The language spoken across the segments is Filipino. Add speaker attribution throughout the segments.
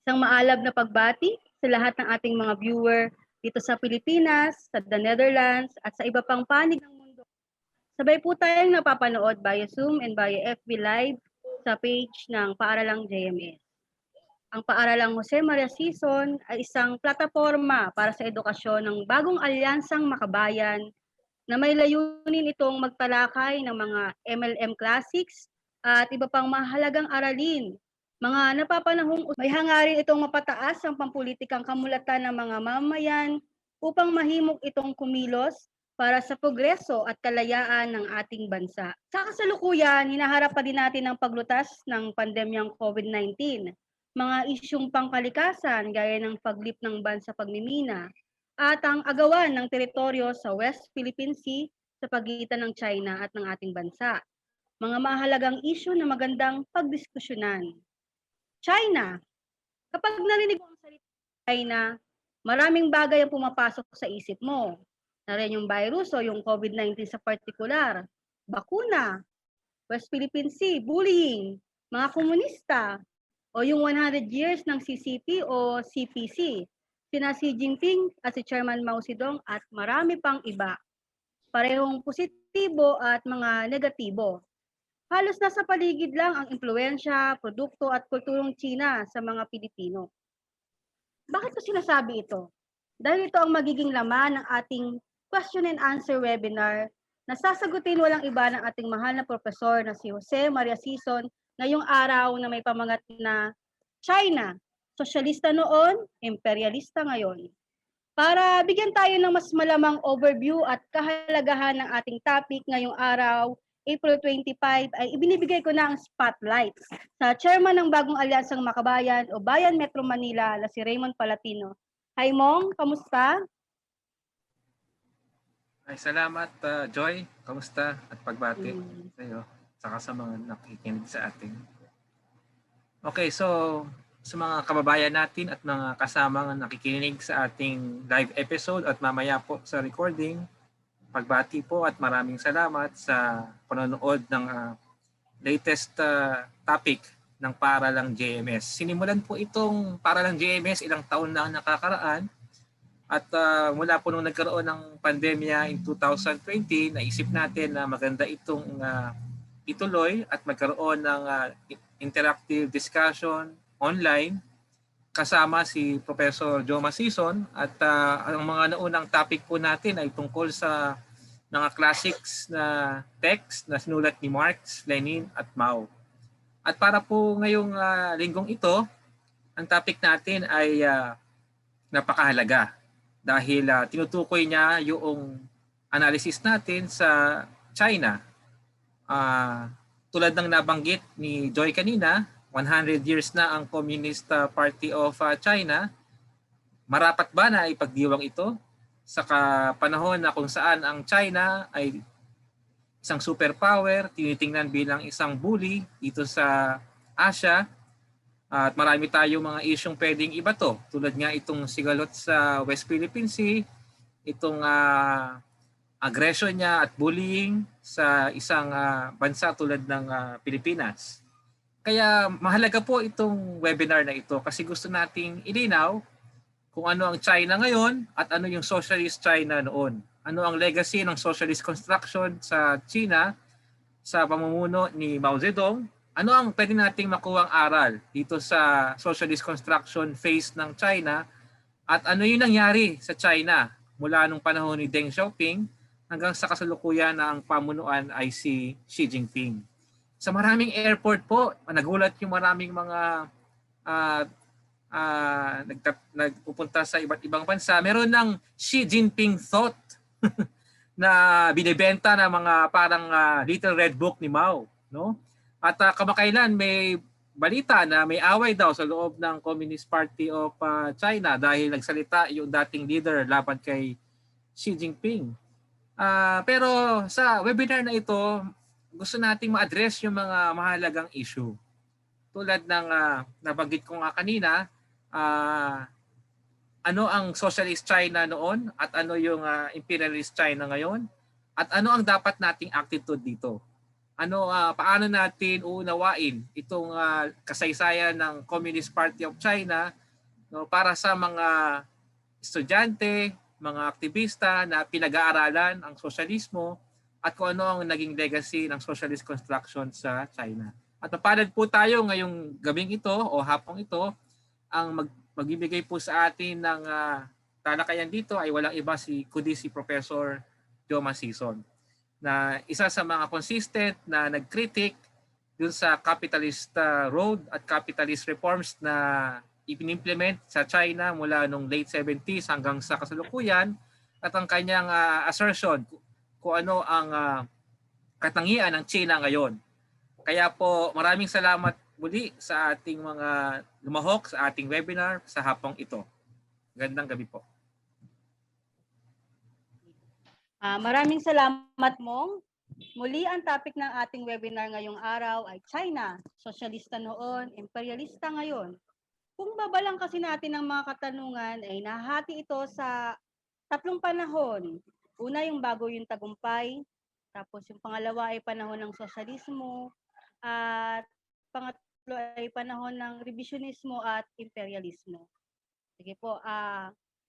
Speaker 1: Isang maalab na pagbati sa lahat ng ating mga viewer dito sa Pilipinas, sa The Netherlands, at sa iba pang panig ng mundo. Sabay po tayong napapanood via Zoom and via FB Live sa page ng Paaralang JMS. Ang Paaralang Jose Maria Sison ay isang plataforma para sa edukasyon ng bagong alyansang makabayan na may layunin itong magtalakay ng mga MLM classics at iba pang mahalagang aralin. Mga napapanahong may hangarin itong mapataas ang pampulitikang kamulatan ng mga mamayan upang mahimok itong kumilos para sa progreso at kalayaan ng ating bansa. Sa kasalukuyan, hinaharap pa din natin ang paglutas ng pandemyang COVID-19, mga isyung pangkalikasan gaya ng paglip ng ban sa pagmimina, at ang agawan ng teritoryo sa West Philippine Sea sa pagitan ng China at ng ating bansa. Mga mahalagang isyu na magandang pagdiskusyonan. China. Kapag narinig mo ang salita China, maraming bagay ang pumapasok sa isip mo. Narin yung virus o yung COVID-19 sa partikular, bakuna, West Philippine Sea, bullying, mga komunista, o yung 100 years ng CCP o CPC, sina Xi Jinping at si Chairman Mao Zedong at marami pang iba. Parehong positibo at mga negatibo. Halos nasa paligid lang ang impluensya, produkto at kulturong China sa mga Pilipino. Bakit ko sinasabi ito? Dahil ito ang magiging laman ng ating question and answer webinar na sasagutin walang iba ng ating mahal na profesor na si Jose Maria Sison ngayong araw na may pamangat na China, sosyalista noon, imperialista ngayon. Para bigyan tayo ng mas malamang overview at kahalagahan ng ating topic ngayong araw, April 25, ay ibinibigay ko na ang spotlight sa chairman ng bagong alyansang makabayan o Bayan Metro Manila na si Raymond Palatino. Hi Mong, kamusta?
Speaker 2: Ay, salamat Joy. Kamusta at pagbati sa iyo saka sa mga nakikinig sa atin. Okay, so sa mga kababayan natin at mga kasamang nakikinig sa ating live episode at mamaya po sa recording, pagbati po at maraming salamat sa panonood ng latest topic ng Paaralang JMS. Sinimulan po itong Paaralang JMS ilang taon na ang nakakaraan at mula po nung nagkaroon ng pandemya in 2020, naisip natin na maganda itong ituloy at magkaroon ng interactive discussion online kasama si Professor Joma Sison at ang mga naunang topic po natin ay tungkol sa mga classics na text na sinulat ni Marx, Lenin at Mao. At para po ngayong linggong ito, ang topic natin ay napakahalaga dahil tinutukoy niya yung analysis natin sa China. Tulad ng nabanggit ni Joy kanina, 100 years na ang Communist Party of China. Marapat ba na ipagdiwang ito sa panahon na kung saan ang China ay isang superpower, tinitingnan bilang isang bully dito sa Asia? At marami tayong mga isyong pwedeng ibato. Tulad nga itong sigalot sa West Philippine Sea, itong aggression niya at bullying sa isang bansa tulad ng Pilipinas. Kaya mahalaga po itong webinar na ito kasi gusto nating ilinaw kung ano ang China ngayon at ano yung socialist China noon. Ano ang legacy ng socialist construction sa China sa pamumuno ni Mao Zedong. Ano ang pwede nating makuhang aral dito sa socialist construction phase ng China at ano yung nangyari sa China mula nung panahon ni Deng Xiaoping hanggang sa kasalukuyan na ang pamunuan ay si Xi Jinping. Sa maraming airport po, nagulat yung maraming mga nagpupunta sa iba't ibang bansa. Meron ng Xi Jinping thought na binibenta na mga parang Little Red Book ni Mao, no? At kamakailan may balita na may away daw sa loob ng Communist Party of China dahil nagsalita yung dating leader laban kay Xi Jinping. Pero sa webinar na ito, gusto nating ma-address yung mga mahalagang issue. Tulad ng nabanggit ko nga kanina, ano ang socialist China noon at ano yung imperialist China ngayon at ano ang dapat nating attitude dito. paano natin uunawain itong kasaysayan ng Communist Party of China, no, para sa mga estudyante, mga aktivista na pinag-aaralan ang sosyalismo at kung ano ang naging legacy ng socialist construction sa China. At mapalad po tayo ngayong gabing ito o hapong ito, ang magbibigay po sa atin ng talakayan dito ay walang iba kundi si Professor Joe Masison, na isa sa mga consistent na nag-critic dun sa capitalist road at capitalist reforms na ipinimplement sa China mula nung late 70s hanggang sa kasalukuyan, at ang kanyang assertion kung ano ang katangian ng China ngayon. Kaya po maraming salamat muli sa ating mga lumahok sa ating webinar sa hapong ito. Gandang gabi po.
Speaker 1: Maraming salamat, Mong. Muli ang topic ng ating webinar ngayong araw ay China, sosyalista noon, imperialista ngayon. Kung babalang kasi natin ang mga katanungan ay nahati ito sa tatlong panahon. Una yung bago yung tagumpay, tapos yung pangalawa ay panahon ng sosyalismo, at pangatlo ay panahon ng revisionismo at imperialismo. Sige po,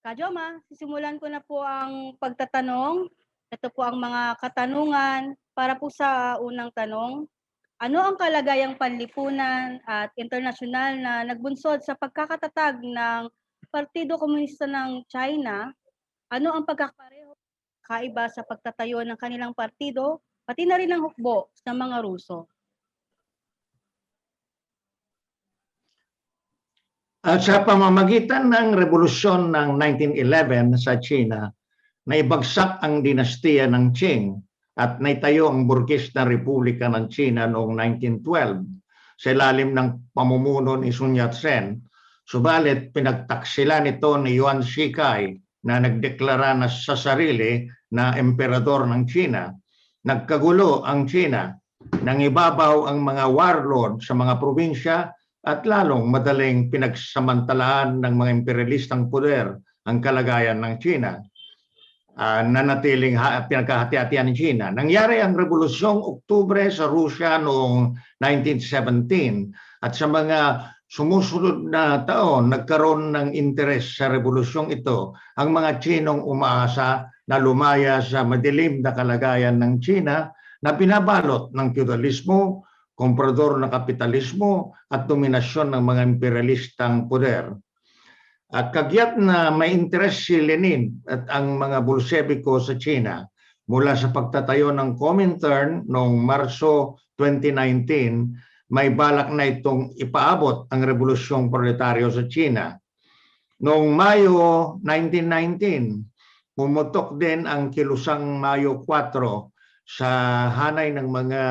Speaker 1: Kajoma, sisimulan ko na po ang pagtatanong. Ito po ang mga katanungan para po sa unang tanong. Ano ang kalagayang panlipunan at internasyonal na nagbunsod sa pagkakatatag ng Partido Komunista ng China? Ano ang pagkakapareho kaiba sa pagtatayo ng kanilang partido, pati na rin ang hukbo sa mga Ruso?
Speaker 3: At sa pamamagitan ng revolusyon ng 1911 sa China, naibagsak ang dinastiya ng Qing at naitayo ang burgis na Republika ng China noong 1912 sa ilalim ng pamumuno ni Sun Yat-sen. Subalit pinagtaksila nito ni Yuan Shikai na nagdeklara na sa sarili na emperador ng China. Nagkagulo ang China, nangibabaw ang mga warlord sa mga probinsya at lalong madaling pinagsamantalaan ng mga imperialistang poder ang kalagayan ng China. Nanatiling pinagkahati-hatian ng China. Nangyari ang Rebolusyong Oktubre sa Rusya noong 1917 at sa mga sumusunod na taon nagkaroon ng interes sa revolusyong ito ang mga Chinong umaasa na lumaya sa madilim na kalagayan ng China na binabalot ng feudalismo, komprador na kapitalismo at dominasyon ng mga imperialistang poder. At kagyat na may interes si Lenin at ang mga Bolsheviko sa China mula sa pagtatayo ng Comintern noong Marso 2019, may balak na itong ipaabot ang revolusyong proletaryo sa China. Noong Mayo 1919, pumutok din ang kilusang Mayo 4 sa hanay ng mga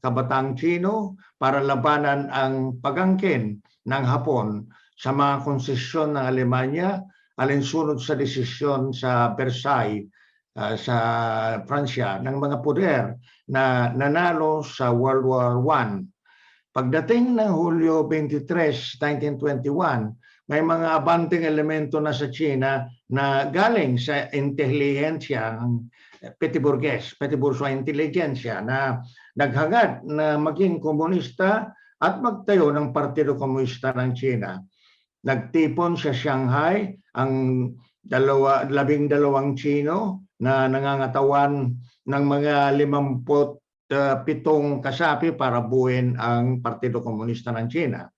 Speaker 3: kabataang Chino para labanan ang pagangkin ng Hapon sa mga konsesyon ng Alemanya alinsunod sa desisyon sa Versailles sa Pransya ng mga poder na nanalo sa World War I. Pagdating ng Hulyo 23, 1921, may mga abanting elemento na sa China na galing sa intelihensya ng petit bourgeois intelligensya na naghangad na maging komunista at magtayo ng Partido Komunista ng China. Nagtipon sa Shanghai ang 12 Chino na nangangatawan ng mga 57 kasapi para buuin ang Partido Komunista ng China.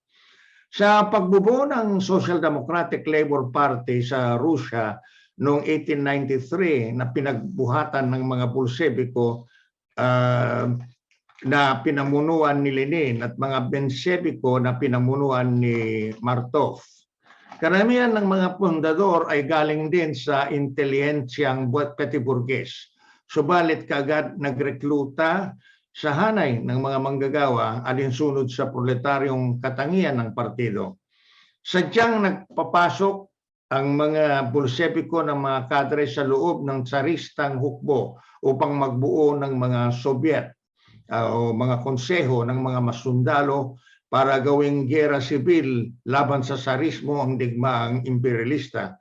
Speaker 3: Sa pagbubuo ng Social Democratic Labor Party sa Rusya noong 1893 na pinagbuhatan ng mga Bolsheviko na pinamunuan ni Lenin at mga Mensheviko na pinamunuan ni Martov. Karamihan ng mga pundador ay galing din sa intelihensyang petit bourgeois. Subalit kaagad nagrekluta sa hanay ng mga manggagawa alinsunod sa proletaryong katangian ng partido. Sadyang nagpapasok ang mga Bolsheviko ng mga kadre sa loob ng tsaristang hukbo upang magbuo ng mga Soviet o mga konseho ng mga masundalo para gawing giyera sibil laban sa tsarismo ang digmaang imperialista.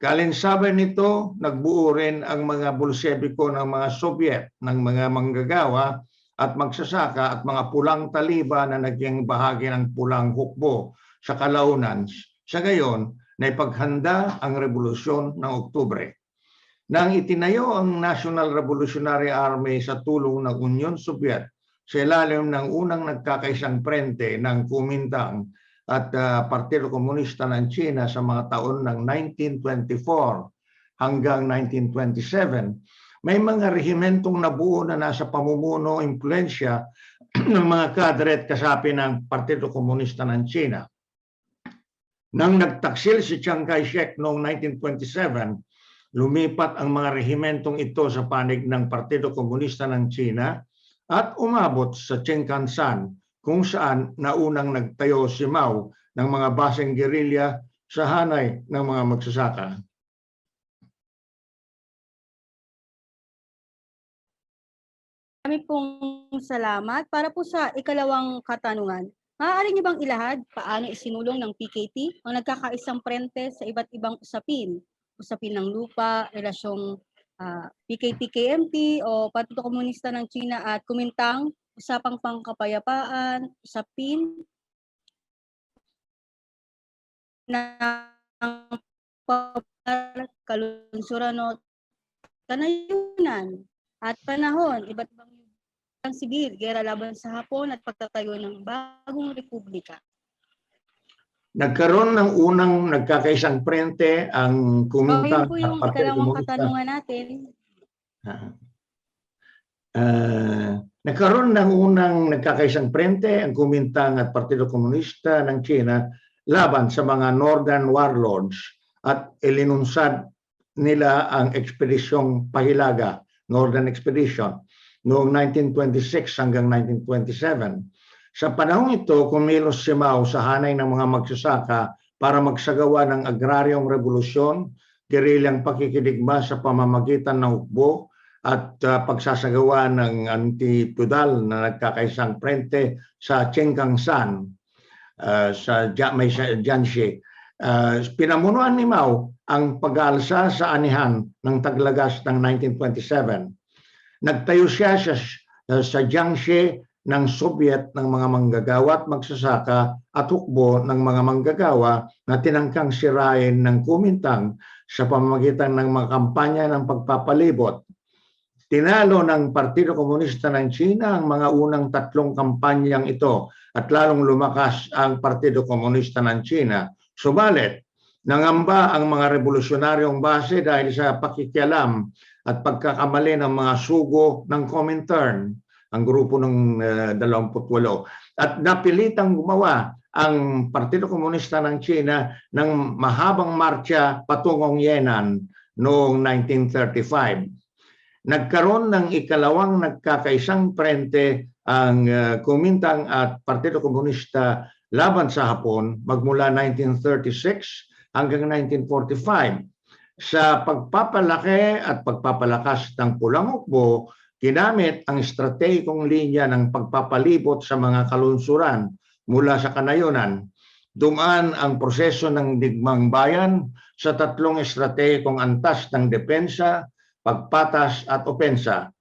Speaker 3: Kalinsaban nito, nagbuo rin ang mga Bolsheviko ng mga Soviet ng mga manggagawa at magsasaka at mga pulang taliba na naging bahagi ng pulang hukbo sa kalaunan. Sa gayon, naipaghanda ang Rebolusyon ng Oktubre. Nang itinayo ang National Revolutionary Army sa tulong ng Union Soviet sa ilalim ng unang nagkakaisang prente ng Kuomintang at Partido Komunista ng China sa mga taon ng 1924 hanggang 1927, may mga rehimentong nabuo na nasa pamumuno impluensya ng mga kadre at kasapi ng Partido Komunista ng China. Nang nagtaksil si Chiang Kai-shek noong 1927, lumipat ang mga rehimentong ito sa panig ng Partido Komunista ng China at umabot sa Cheongkang-san, kung saan naunang nagtayo si Mao ng mga baseng gerilya sa hanay ng mga magsasaka.
Speaker 1: Marami pong salamat. Para po sa ikalawang katanungan, maaari niyo bang ilahad paano isinulong ng PKT ang nagkakaisang prente sa iba't ibang usapin? Usapin ng lupa, relasyong PKT-KMT o Partido Komunista ng China at Kuomintang, usapang pangkapayapaan, usapin ng kalunsuran o kanayunan at panahon, iba't ibang sibil, gera laban sa Hapon at pagtatayo ng bagong republika.
Speaker 3: Nagkaroon ng unang nagkakaisang prente ang Kuomintang
Speaker 1: Yun po
Speaker 3: at
Speaker 1: yung
Speaker 3: Partido
Speaker 1: ikalawang
Speaker 3: Komunista.
Speaker 1: katanungan natin.
Speaker 3: Nagkaroon ng unang nagkakaisang prente ang Kuomintang at Partido Komunista ng China laban sa mga Northern Warlords at ilinunsad nila ang ekspedisyong Pahilaga, Northern Expedition, noong 1926 hanggang 1927. Sa panahong ito, kumilos si Mao sa hanay ng mga magsasaka para magsagawa ng agraryong revolusyon, gerilyang pakikidigma sa pamamagitan ng hukbo at pagsasagawa ng anti-feudal na nagkakaisang prente sa Cheongkang-san, sa Jiangxi. Pinamunuan ni Mao ang pag-aalsa sa anihan ng Taglagas ng 1927. Nagtayo siya sa Jiangxi ng Soviet ng mga manggagawa at magsasaka at hukbo ng mga manggagawa na tinangkang sirain ng Kuomintang sa pamamagitan ng mga kampanya ng pagpapalibot. Tinalo ng Partido Komunista ng China ang mga unang tatlong kampanyang ito at lalong lumakas ang Partido Komunista ng China. Subalit, nangamba ang mga revolusyonaryong base dahil sa pakikialam at pagkakamali ng mga sugo ng Comintern, ang grupo ng 28, at napilitang gumawa ang Partido Komunista ng China ng mahabang marcha patungong Yenan noong 1935. Nagkaroon ng ikalawang nagkakaisang prente ang Kuomintang at Partido Komunista laban sa Hapon magmula 1936 hanggang 1945. Sa pagpapalaki at pagpapalakas ng pulang hukbo, ginamit ang estratehikong linya ng pagpapalibot sa mga kalunsuran mula sa kanayunan. Dumaan ang proseso ng digmang bayan sa tatlong estratehikong antas ng depensa, pagpatas at opensa.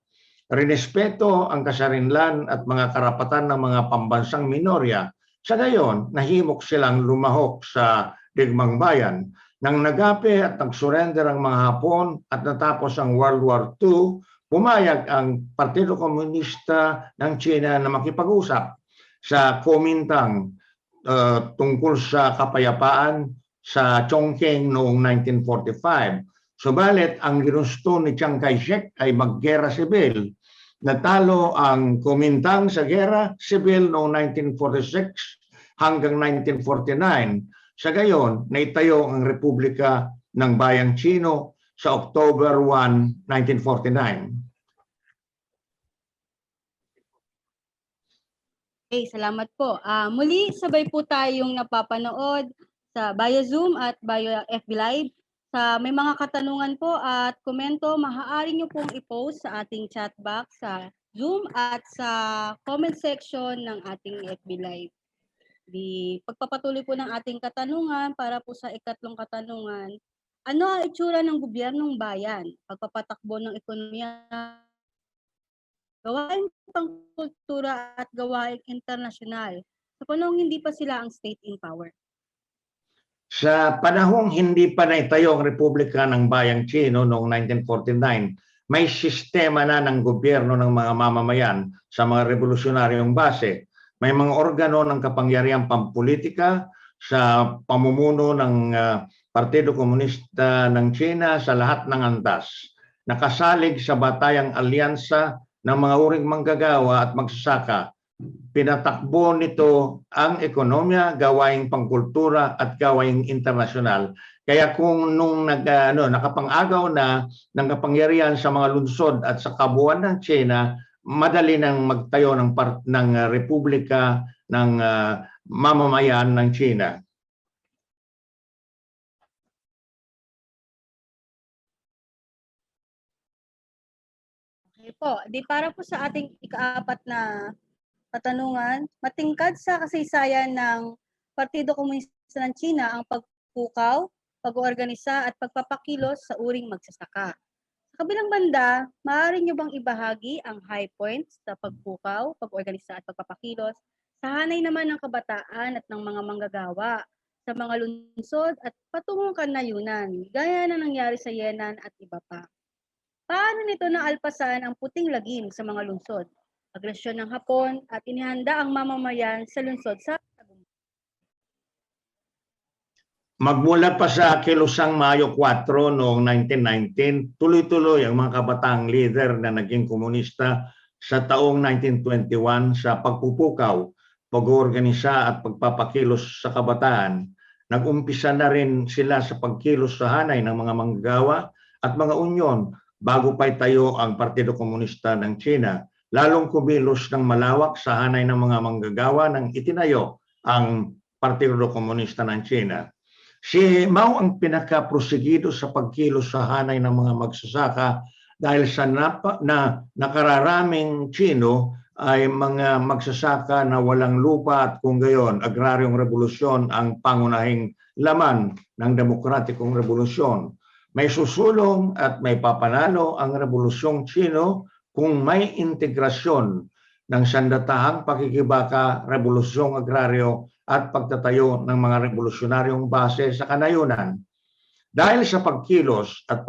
Speaker 3: Rinespeto ang kasarinlan at mga karapatan ng mga pambansang minorya. Sa gayon, nahimok silang lumahok sa digmang bayan. Nang nagapi at nag-surrender ang mga Hapon at natapos ang World War II, pumayag ang Partido Komunista ng China na makipag-usap sa Kuomintang tungkol sa kapayapaan sa Chongqing noong 1945. Subalit, ang ginusto ni Chiang Kai-shek ay maggera sibil. Natalo ang Kuomintang sa gera sibil noong 1946 hanggang 1949. Sa gayon, naitayo ang Republika ng Bayang Chino sa October 1, 1949.
Speaker 1: Okay, salamat po. Muli, sabay po tayong napapanood sa Bio Zoom at Bio FB Live. May mga katanungan po at komento, maaari nyo pong i-post sa ating chat box sa Zoom at sa comment section ng ating FB Live. Pagpapatuloy po ng ating katanungan para po sa ikatlong katanungan, ano ang itsura ng gobyernong bayan? Pagpapatakbo ng ekonomiya gawaing pangkultura at gawaing internasyonal sa panahong hindi pa sila ang state in power.
Speaker 3: Sa panahong hindi pa naitayo ang Republika ng Bayang Chino noong 1949, may sistema na ng gobyerno ng mga mamamayan sa mga revolusyonaryong base. May mga organo ng kapangyarihang pampolitika sa pamumuno ng Partido Komunista ng China sa lahat ng antas. Nakasalig sa batayang alyansa ng mga uring manggagawa at magsasaka. Pinatakbo nito ang ekonomiya, gawaing pangkultura at gawaing internasyonal. Kaya kung nung nakapang-agaw na ng kapangyarihan sa mga lungsod at sa kabuuan ng China, madali nang magtayo ng Republika ng mamamayan ng China.
Speaker 1: Okay po, di para po sa ating ikaapat na katanungan, matingkad sa kasaysayan ng Partido Komunista ng China ang pagpukaw, pag-oorganisa at pagpapakilos sa uring magsasaka. Sa kabilang banda, maaari niyo bang ibahagi ang high points sa pagpukaw, pag-oorganisa at pagpapakilos sa hanay naman ng kabataan at ng mga manggagawa sa mga lungsod at patungong kanayunan, gaya na nangyari sa Yenan at iba pa? Paano nito naalpasan ang puting lagim sa mga lungsod, agresyon ng Hapon at inihanda ang mamamayan sa lungsod sa tagumpay?
Speaker 3: Magmula pa sa kilusang Mayo 4 noong 1919, tuloy-tuloy ang mga kabataang leader na naging komunista sa taong 1921 sa pagpupukaw, pag-oorganisa at pagpapakilos sa kabataan. Nag-umpisa na rin sila sa pagkilos sa hanay ng mga manggagawa at mga unyon bago pa itayo ang Partido Komunista ng China. Lalong kumilos ng malawak sa hanay ng mga manggagawa nang itinayo ang Partido Komunista ng China. Si Mao ang pinaka-prosigido sa pagkilos sa hanay ng mga magsasaka dahil sa nakararaming Chino ay mga magsasaka na walang lupa at kung gayon, agraryong revolusyon ang pangunahing laman ng demokratikong revolusyon. May susulong at may papanalo ang Revolusyong Chino kung may integrasyon ng sandatahang pakikibaka, revolusyong agraryo at pagtatayo ng mga revolusyonaryong base sa kanayunan. Dahil sa pagkilos at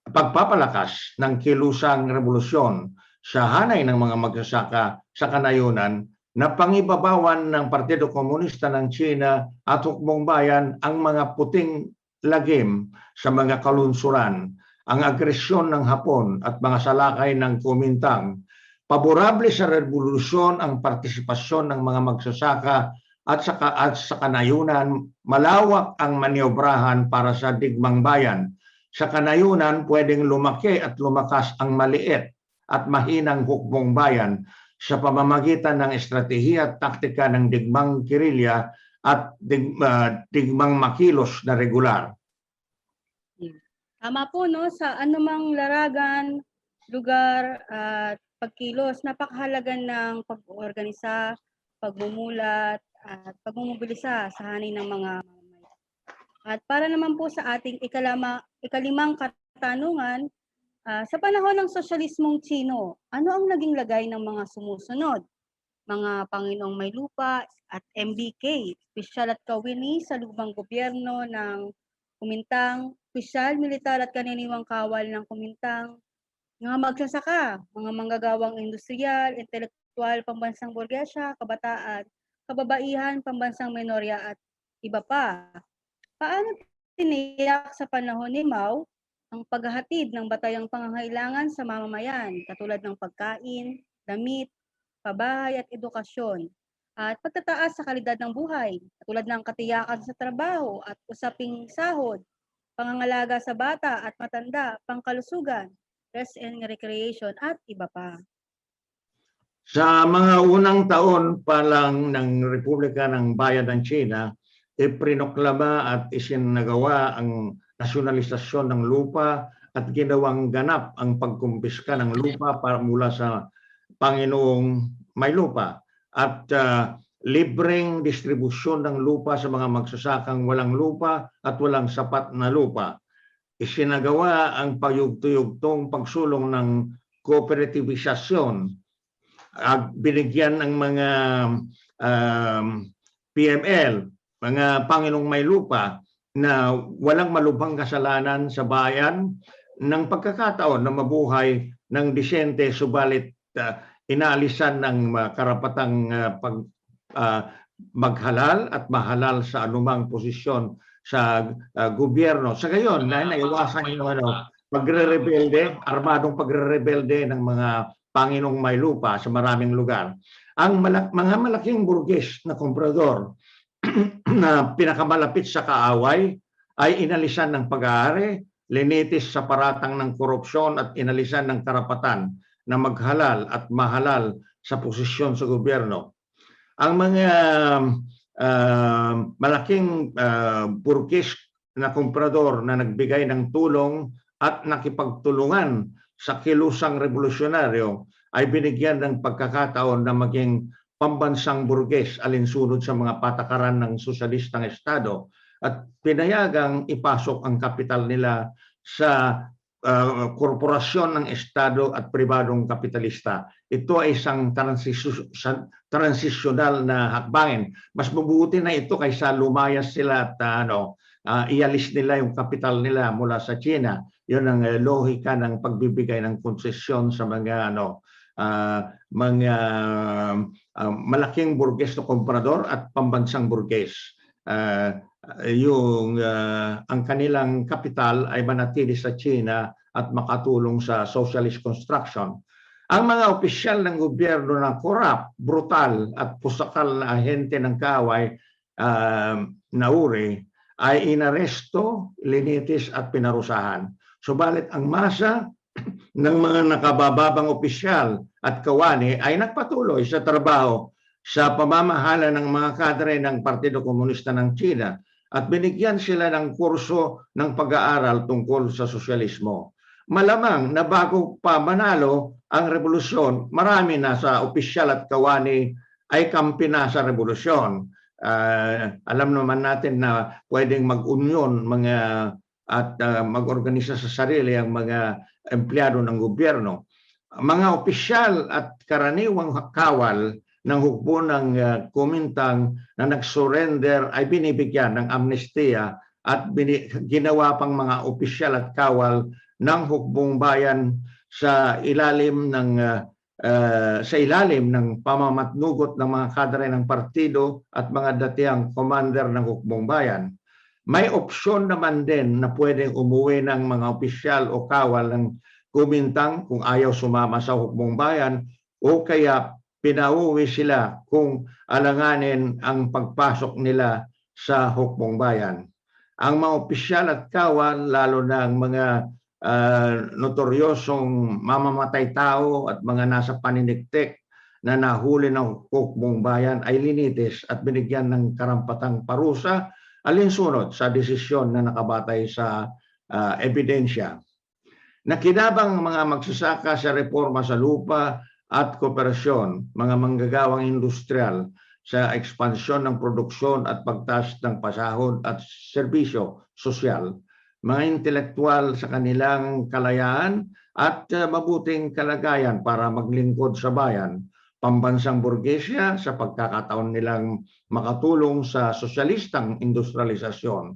Speaker 3: pagpapalakas ng kilusang revolusyon sa hanay ng mga magsasaka sa kanayunan, napangibabawan ng Partido Komunista ng China at Hukbong Bayan ang mga puting lagim sa mga kalunsuran, ang agresyon ng Hapon at mga salakay ng Kuomintang. Paborable sa revolusyon ang partisipasyon ng mga magsasaka at sa kanayunan, malawak ang maniobrahan para sa digmang bayan. Sa kanayunan, pwedeng lumaki at lumakas ang maliit at mahinang hukbong bayan sa pamamagitan ng estratehiya at taktika ng digmang gerilya at digmang makilos na regular.
Speaker 1: Tama po, no? Sa anumang laragan, lugar at pagkilos, napakahalaga ng pag-organisa, pagmumulat at pagmumobilisa sa hanay ng mga mamamayan. At para naman po sa ating ikalimang katanungan, sa panahon ng sosyalismong Chino, ano ang naging lagay ng mga sumusunod? Mga Panginoong Maylupa at MBK, opisyal at kawini sa lubang gobyerno ng Kuomintang, opisyal, militar at kaniniwang kawal ng Kuomintang, mga magsasaka, mga manggagawang industrial, intelektual, pambansang burgesya, kabataan, kababaihan, pambansang menorya at iba pa. Paano tiniyak sa panahon ni Mao ang paghahatid ng batayang pangangailangan sa mamamayan katulad ng pagkain, damit, pabahay at edukasyon, at pagtataas sa kalidad ng buhay katulad ng katiyakan sa trabaho at usaping sahod, pangangalaga sa bata at matanda, pangkalusugan, rest and recreation at iba pa?
Speaker 3: Sa mga unang taon pa lang ng Republika ng Bayan ng China, ipinoklama at isinagawa ang nasyonalisasyon ng lupa at ginawang ganap ang pagkumpiska ng lupa para mula sa Panginoong Maylupa at libreng distribusyon ng lupa sa mga magsasakang walang lupa at walang sapat na lupa. Isinagawa ang payugtuyugtong pagsulong ng kooperatisasyon, binigyan ng mga PML, mga Panginoong may lupa na walang malubhang kasalanan sa bayan ng pagkakataon na mabuhay ng disyente, subalit inaalisan ng karapatang maghalal at mahalal sa anumang posisyon sa gobyerno. Sa gayon, naiwasan yung pagre-rebelde, armadong pagre-rebelde ng mga Panginoong may lupa sa maraming lugar. Ang mga malaking burges na komprador na pinakamalapit sa kaaway ay inalisan ng pag-aari, linitis sa paratang ng korupsyon at inalisan ng karapatan na maghalal at mahalal sa posisyon sa gobyerno. Ang mga malaking burkis na komprador na nagbigay ng tulong at nakipagtulungan sa kilusang revolusyonaryo ay binigyan ng pagkakataon na maging pambansang burges alinsunod sa mga patakaran ng sosyalistang estado at pinayagang ipasok ang kapital nila sa korporasyon ng estado at pribadong kapitalista. Ito ay isang transisyonal na hakbangin. Mas mabuti na ito kaysa lumayas sila at ialis nila yung kapital nila mula sa China. Yun ang lohika ng pagbibigay ng konsesyon sa mga malaking burges na komprador at pambansang burges. Ang kanilang kapital ay manatili sa China at makatulong sa socialist construction. Ang mga opisyal ng gobyerno na korap, brutal at pusakal na ahente ng kaaway na uri ay inaresto, linitis at pinarusahan. Subalit ang masa ng mga nakabababang opisyal at kawani ay nagpatuloy sa trabaho sa pamamahala ng mga kadre ng Partido Komunista ng China at binigyan sila ng kurso ng pag-aaral tungkol sa sosyalismo. Malamang na bago pa manalo ang revolusyon, marami na sa opisyal at kawani ay kampi na sa revolusyon. Alam naman natin na pwedeng mag-union at mag-organisa sa sarili ang mga empleyado ng gobyerno. Mga opisyal at karaniwang kawal ng hukbo ng Kuomintang na nag-surrender ay binibigyan ng amnestiya at ginawa pang mga opisyal at kawal ng hukbong bayan sa ilalim ng pamamatnugot ng mga kadre ng partido at mga datihang commander ng hukbong bayan. May opsyon naman din na pwedeng umuwi ng mga opisyal o kawal ng Kuomintang kung ayaw sumama sa hukbong bayan o kaya pinauwi sila kung alanganin ang pagpasok nila sa hukbong bayan. Ang mga opisyal at kawal, lalo na ang mga notoryosong mamamatay tao at mga nasa paniniktik na nahuli ng hukbong bayan ay linitis at binigyan ng karampatang parusa alinsunod sa desisyon na nakabatay sa ebidensya. Nakinabang mga magsasaka sa reforma sa lupa at kooperasyon, mga manggagawang industrial sa ekspansyon ng produksyon at pagtaas ng pasahod at serbisyo sosyal, mga intelektual sa kanilang kalayaan at mabuting kalagayan para maglingkod sa bayan, pambansang burgesya sa pagkakataon nilang makatulong sa sosyalistang industrialisasyon,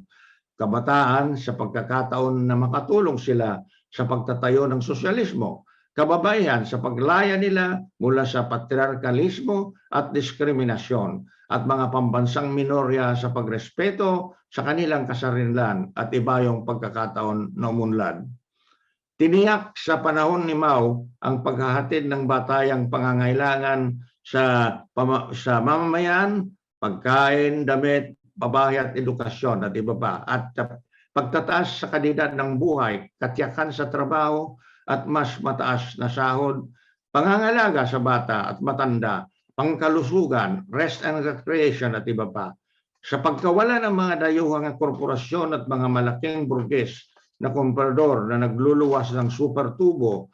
Speaker 3: kabataan sa pagkakataon na makatulong sila sa pagtatayo ng sosyalismo, kababayan sa paglaya nila mula sa patriarkalismo at diskriminasyon, at mga pambansang minorya sa pagrespeto sa kanilang kasarinlan at iba yung pagkakataon na umunlad. Tiniyak sa panahon ni Mao ang paghahatid ng batayang pangangailangan sa mamamayan, pagkain, damit, babae at edukasyon at iba pa, at pagtataas sa kalidad ng buhay, katiyakan sa trabaho at mas mataas na sahod, pangangalaga sa bata at matanda, pangkalusugan, rest and recreation at iba pa. Sa pagkawala ng mga dayuhang korporasyon at mga malaking burges na komprador na nagluluwas ng supertubo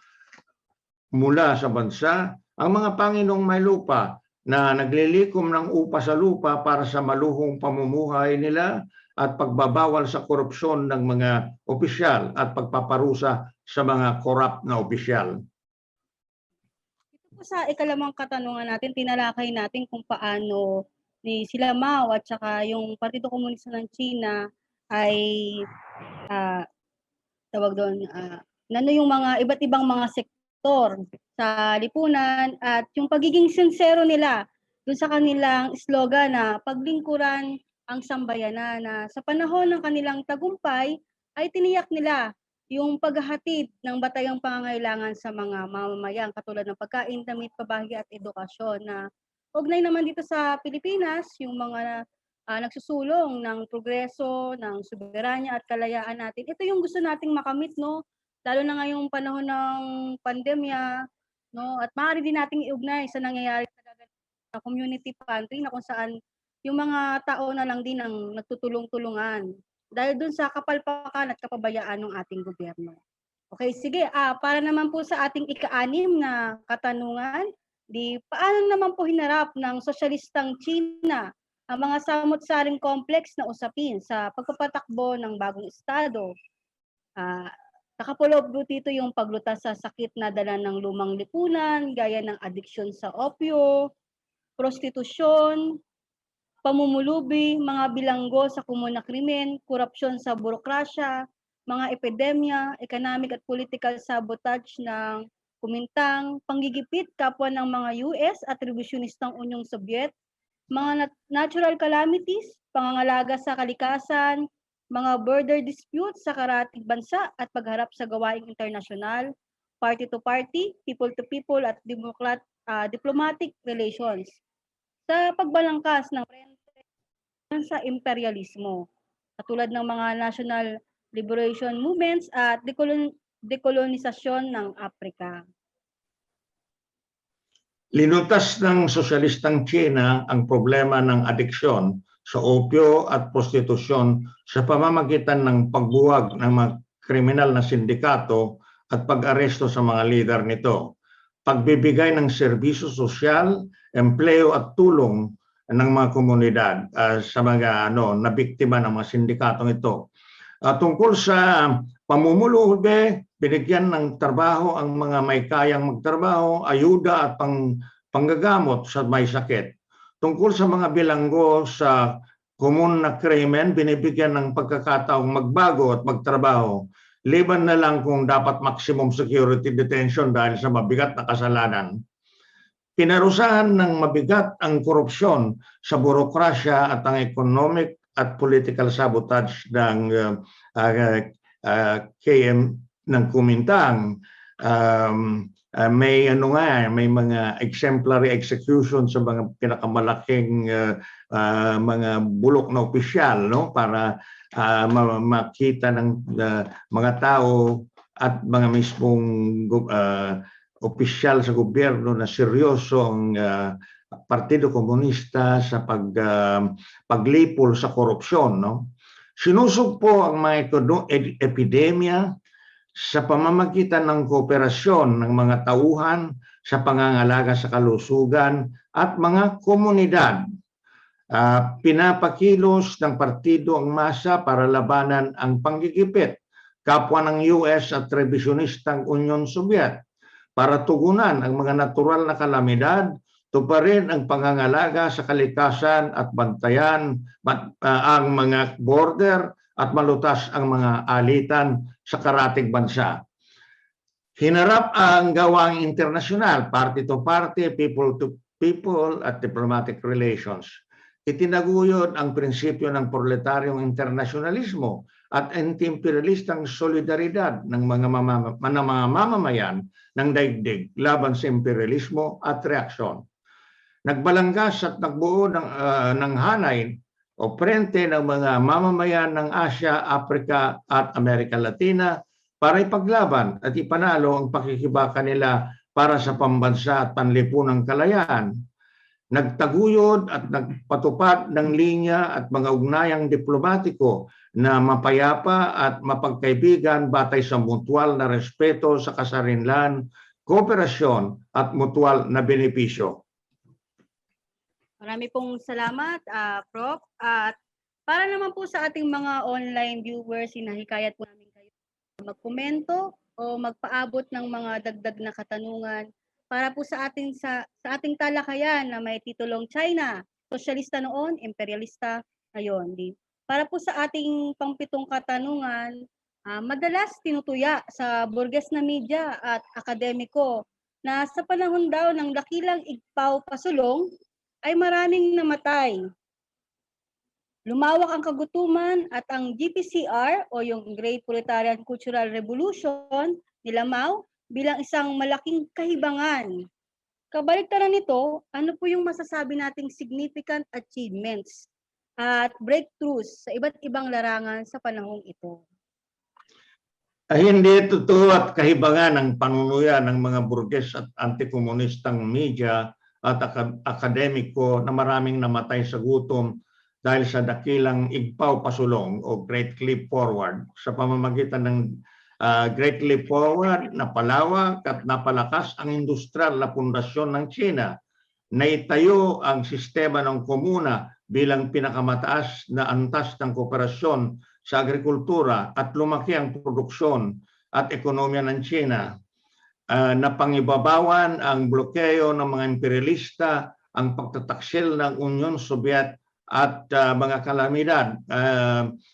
Speaker 3: mula sa bansa, ang mga Panginoong may lupa na naglilikom ng upa sa lupa para sa maluhong pamumuhay nila at pagbabawal sa korupsyon ng mga opisyal at pagpaparusa sa mga korap na opisyal.
Speaker 1: Sa ikalimang katanungan natin, tinalakay natin kung paano ni sila Mao at saka yung Partido Komunista ng China ay tawag doon, nano yung mga iba't ibang mga sektor sa lipunan at yung pagiging sincero nila dun sa kanilang slogan na paglingkuran ang sambayanan, na sa panahon ng kanilang tagumpay ay tiniyak nila yung paghahatid ng batayang pangangailangan sa mga mamamayan katulad ng pagkain, damit, pamahagi at edukasyon, na ugnay naman dito sa Pilipinas yung mga nagsusulong ng progreso, ng soberanya at kalayaan natin. Ito yung gusto nating makamit, no? Lalo na ngayong panahon ng pandemya, no? At maaari din nating iugnay sa nangyayari sa community pantry na kung saan yung mga tao na lang din ang nagtutulong-tulungan dahil dun sa kapalpakan at kapabayaan ng ating gobyerno. Okay, sige. Para naman po sa ating ika-anim na katanungan, paano naman po hinarap ng sosyalistang China ang mga samot-saring kompleks na usapin sa pagpapatakbo ng bagong estado? Nakapulob dito yung paglutas sa sakit na dala ng lumang lipunan, gaya ng adiksyon sa opyo, prostitusyon, pamumulubi, mga bilanggo sa komunang krimen, korupsyon sa burokrasya, mga epidemya, economic at political sabotage ng Kumintang, panggigipit kapwa ng mga US at revisionistang Unyong Sobyet, mga natural calamities, pangangalaga sa kalikasan, mga border disputes sa karatig bansa at pagharap sa gawaing internasyonal, party to party, people to people at diplomatic relations. Sa pagbalangkas ng sa imperialismo, katulad ng mga national liberation movements at dekolonisasyon ng Afrika.
Speaker 3: Linutas ng sosyalistang China ang problema ng adiksyon sa opyo at prostitusyon sa pamamagitan ng pagbuwag ng mga kriminal na sindikato at pag-aresto sa mga lider nito, pagbibigay ng serbisyo sosyal, empleo at tulong ng mga komunidad sa mga nabiktima ng mga sindikatong ito. Tungkol sa pamumulubi, binigyan ng trabaho ang mga may kayang magtrabaho, ayuda at panggagamot sa may sakit. Tungkol sa mga bilanggo sa komun na krimen, binibigyan ng pagkakataong magbago at magtrabaho, liban na lang kung dapat maximum security detention dahil sa mabigat na kasalanan. Pinarusahan ng mabigat ang korupsyon sa burokrasya at ang economic at political sabotage ng KM ng Kumintang. May mga exemplary execution sa mga pinakamalaking mga bulok na opisyal, no, para makita ng mga tao at mga mismong opisyal sa gobyerno na seryoso ang Partido Komunista sa paglipol sa korupsyon, no? Sinusugpo ang mga epidemya sa pamamagitan ng kooperasyon ng mga tauhan sa pangangalaga sa kalusugan at mga komunidad. Pinapakilos ng partido ang masa para labanan ang panggigipit kapwa ng US at revisionistang Union Soviet, para tugunan ang mga natural na kalamidad, tuparin ang pangangalaga sa kalikasan at bantayan ang mga border at malutas ang mga alitan sa karatig bansa. Hinarap ang gawaing internasyonal, party to party, people to people at diplomatic relations. Itinaguyod ang prinsipyo ng proletaryong internasyonalismo at anti-imperialistang solidaridad ng mga mamamayan ng daigdig laban sa imperialismo at reaksyon. Nagbalanggas at nagbuo ng hanay o frente ng mga mamamayan ng Asya, Afrika at Amerika Latina para ipaglaban at ipanalo ang pakikibaka nila para sa pambansa at panlipunang kalayaan. Nagtaguyod at nagpatupad ng linya at mga ugnayang diplomatiko na mapayapa at mapagkaibigan batay sa mutual na respeto sa kasarinlan, kooperasyon at mutual na benepisyo.
Speaker 1: Marami pong salamat, Prof. At para naman po sa ating mga online viewers, hinahikayat po namin kayo magkomento o magpaabot ng mga dagdag na katanungan para po sa ating talakayan na may titulong China, sosyalista noon, imperialista ngayon. Para po sa ating pangpitong katanungan, madalas tinutuya sa burges na media at akademiko na sa panahon daw ng dakilang igpaw pasulong ay maraming namatay. Lumawak ang kagutuman at ang GPCR o yung Great Proletarian Cultural Revolution nila Mao bilang isang malaking kahibangan. Kabaliktaran nito, ano po yung masasabi nating significant achievements at breakthroughs sa iba't ibang larangan sa panahong ito?
Speaker 3: Hindi totoo at kahibangan ang panunuya ng mga burges at antikomunistang media at akademiko na maraming namatay sa gutom dahil sa dakilang igpaw pasulong o Great Leap Forward. Sa pamamagitan ng Great Leap Forward, napalawak at napalakas ang industrial na pundasyon ng China. Naitayo ang sistema ng komuna bilang pinakamataas na antas ng kooperasyon sa agrikultura at lumaki ang produksyon at ekonomiya ng China. Napangibabawan ang blokeyo ng mga imperialista, ang pagtataksil ng Union Soviet at mga kalamidad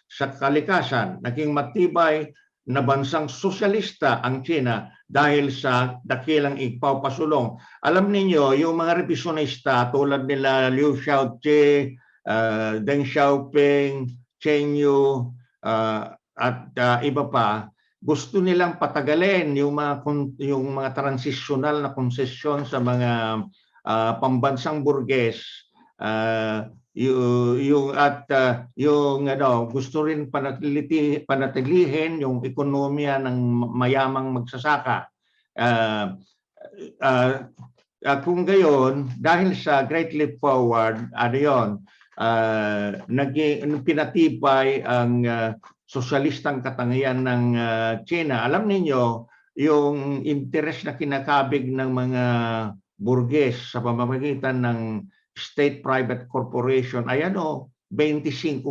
Speaker 3: sa kalikasan. Naging matibay na bansang sosyalista ang China dahil sa dakilang igpaw pasulong. Alam ninyo, yung mga revisionista tulad nila Liu Shaoqi, Deng Xiaoping, Chen Yu, at iba pa, gusto nilang patagalin yung mga transitional na konsesyon sa mga pambansang burges, gusto rin panatilihin yung ekonomiya ng mayamang magsasaka. Kung gayon, dahil sa Great Leap Forward, pinatibay ang sosyalistang katangian ng China. Alam ninyo, yung interes na kinakabig ng mga burges sa pamamagitan ng state-private corporation ay 25%.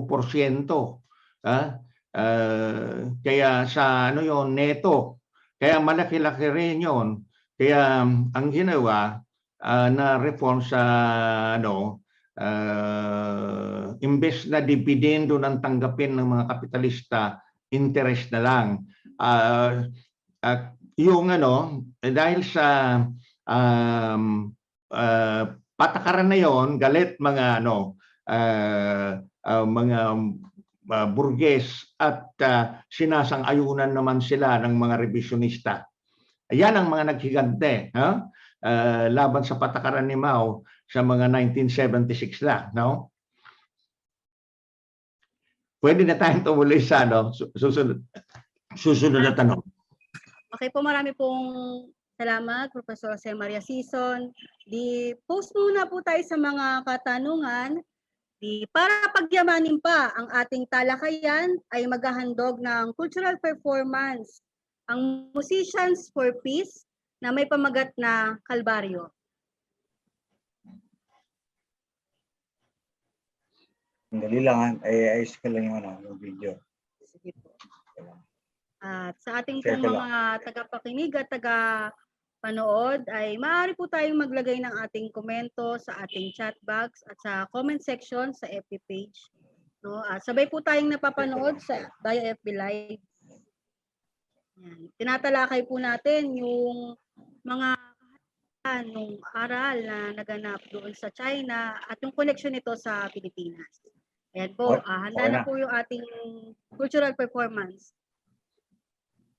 Speaker 3: Kaya sa neto. Kaya malaki-laki rin yun. Kaya ang ginawa na reform sa imbes na dividendo ng tanggapin ng mga kapitalista, interest na lang. Dahil sa patakaran na yon, galit mga burges at sinasang-ayunan naman sila ng mga revisionista. Ayan ang mga naghigante laban sa patakaran ni Mao sa mga 1976 lang, no? Pwede na tayong tumuloy sa susunod na tanong.
Speaker 1: Okay po, marami pong salamat, Professor Jose Maria Sison. Post muna po tayo sa mga katanungan. Para pagyamanin pa ang ating talakayan ay maghahandog ng cultural performance ang Musicians for Peace na may pamagat na Kalbaryo.
Speaker 4: Dali lang, ayos ka lang yung video.
Speaker 1: Sige po. At sa ating pong mga tagapakinig at tagapanood ay maaari po tayong maglagay ng ating komento sa ating chat box at sa comment section sa FB page. At sabay po tayong napapanood sa via FB Live. Yan. Tinatalakay po natin yung mga nung aral na naganap doon sa China at yung connection nito sa Pilipinas. Ayan po, handa na po yung ating cultural performance.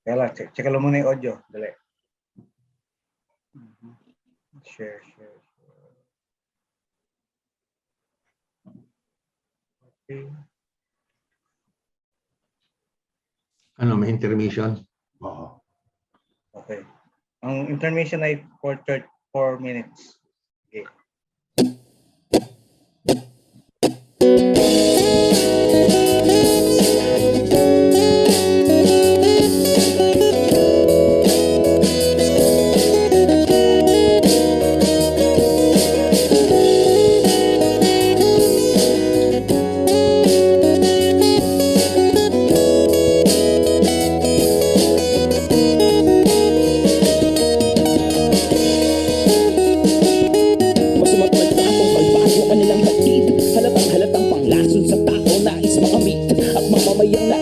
Speaker 4: Kaya lang, check lang muna yung audio. Dali. Share. Okay.
Speaker 3: May intermission? Oo.
Speaker 4: Okay. Ang intermission ay for 4 minutes. Okay.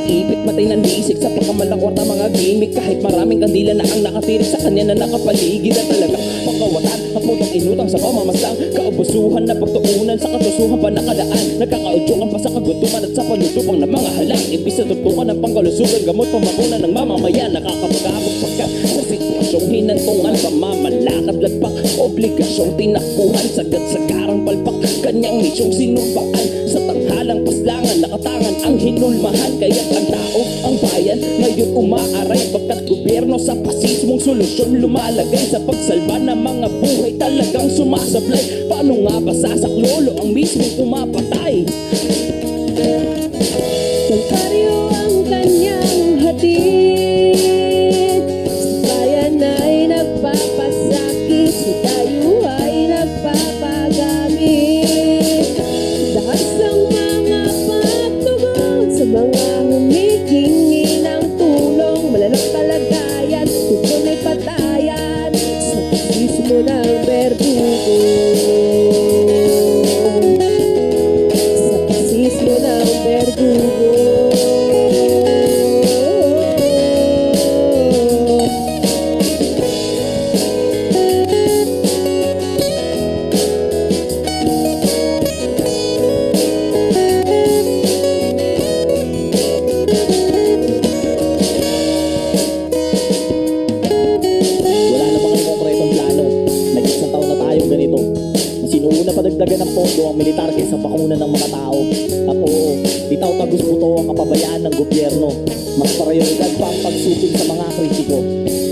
Speaker 5: naipit, matay ng lisik sa pagkamalakwarta mga gimmick. Kahit maraming kandila na ang nakatirik sa kanya na nakapaligid na talagang pagkawatan at mutang inutang sa pamamasang kaubusuhan na pagtuunan sa katusuhan pa nakadaan. Nagkakaudyukan pa sa kagutuman at sa palutupang ng mga halang. Ibig sa tutukan ng pangkalusugan, gamot pamakunan ng mamamayan. Nakakapagabog pagka sa sitwasyong hinantungan, pamamalakad lagpak, obligasyong tinakbuhan, sagad sa karang palpak, kanyang misyong sinumpaan. Sa tanghalang paslangan, nakatangan ang hinulmahan. Kaya't ang tao, ang bayan, ngayon umaaray pagkat gobyerno sa pasismong solusyon lumalagay sa pagsalba ng mga buhay talagang sumasablay. Paano nga ba sasaklolo ang mismong pumapatay?
Speaker 6: Kalkaryo ang kanyang hatid, sa bayan ay nagpapasakit, sa tayo ay nagpapagamit. Dahas ang mga pagtugon sa mga humihingi ng tulong, malalang kalagayan, tutunay patayan sa pasismo ng berdugo. Sa pasismo ng berdugo.
Speaker 5: Wala na ba kayong konkretong plano? Nag-isang taon na tayong ganito. Mas inuuna padagdagan ng pondo ang militar kaysa bakuna ng mga tao. At oo, di tao tagus buto ang kapabayaan ng gobyerno. Mas prioridad pa ang pagsupin sa mga kritiko.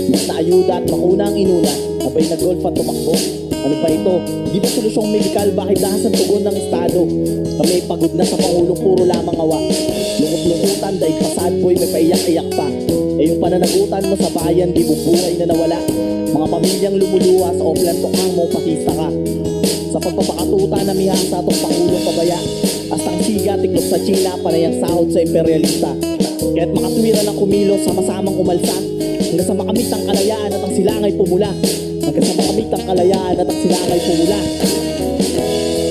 Speaker 5: Mas na ayuda at bakuna ang inuna, abay nag-golf at tumakbo. Ano pa ito? Di ba solusyong medikal, bakit dahas ang tugon ng estado? Kami pagod na sa Pangulong puro lamang awa. Lungkot-lungkutan, daig pasad boy, may paiyak-iyak pa. Eh yung pananagutan mo sa bayan, di bubuhay na nawala. Mga pamilyang lumuluwa sa oplantukang mo, patista ka. Sa pagpapakatuta na mihasa itong Pangulong pabaya. Astang siga, tiklop sa China, panayang sahod sa imperialista. Kaya't makatwiran ng kumilos, sama-samang umalsa. Hanggang sa makamit ang kalayaan at ang silangay pumula. Hanggang sa makamit ang kalayaan at ang silangay pumula.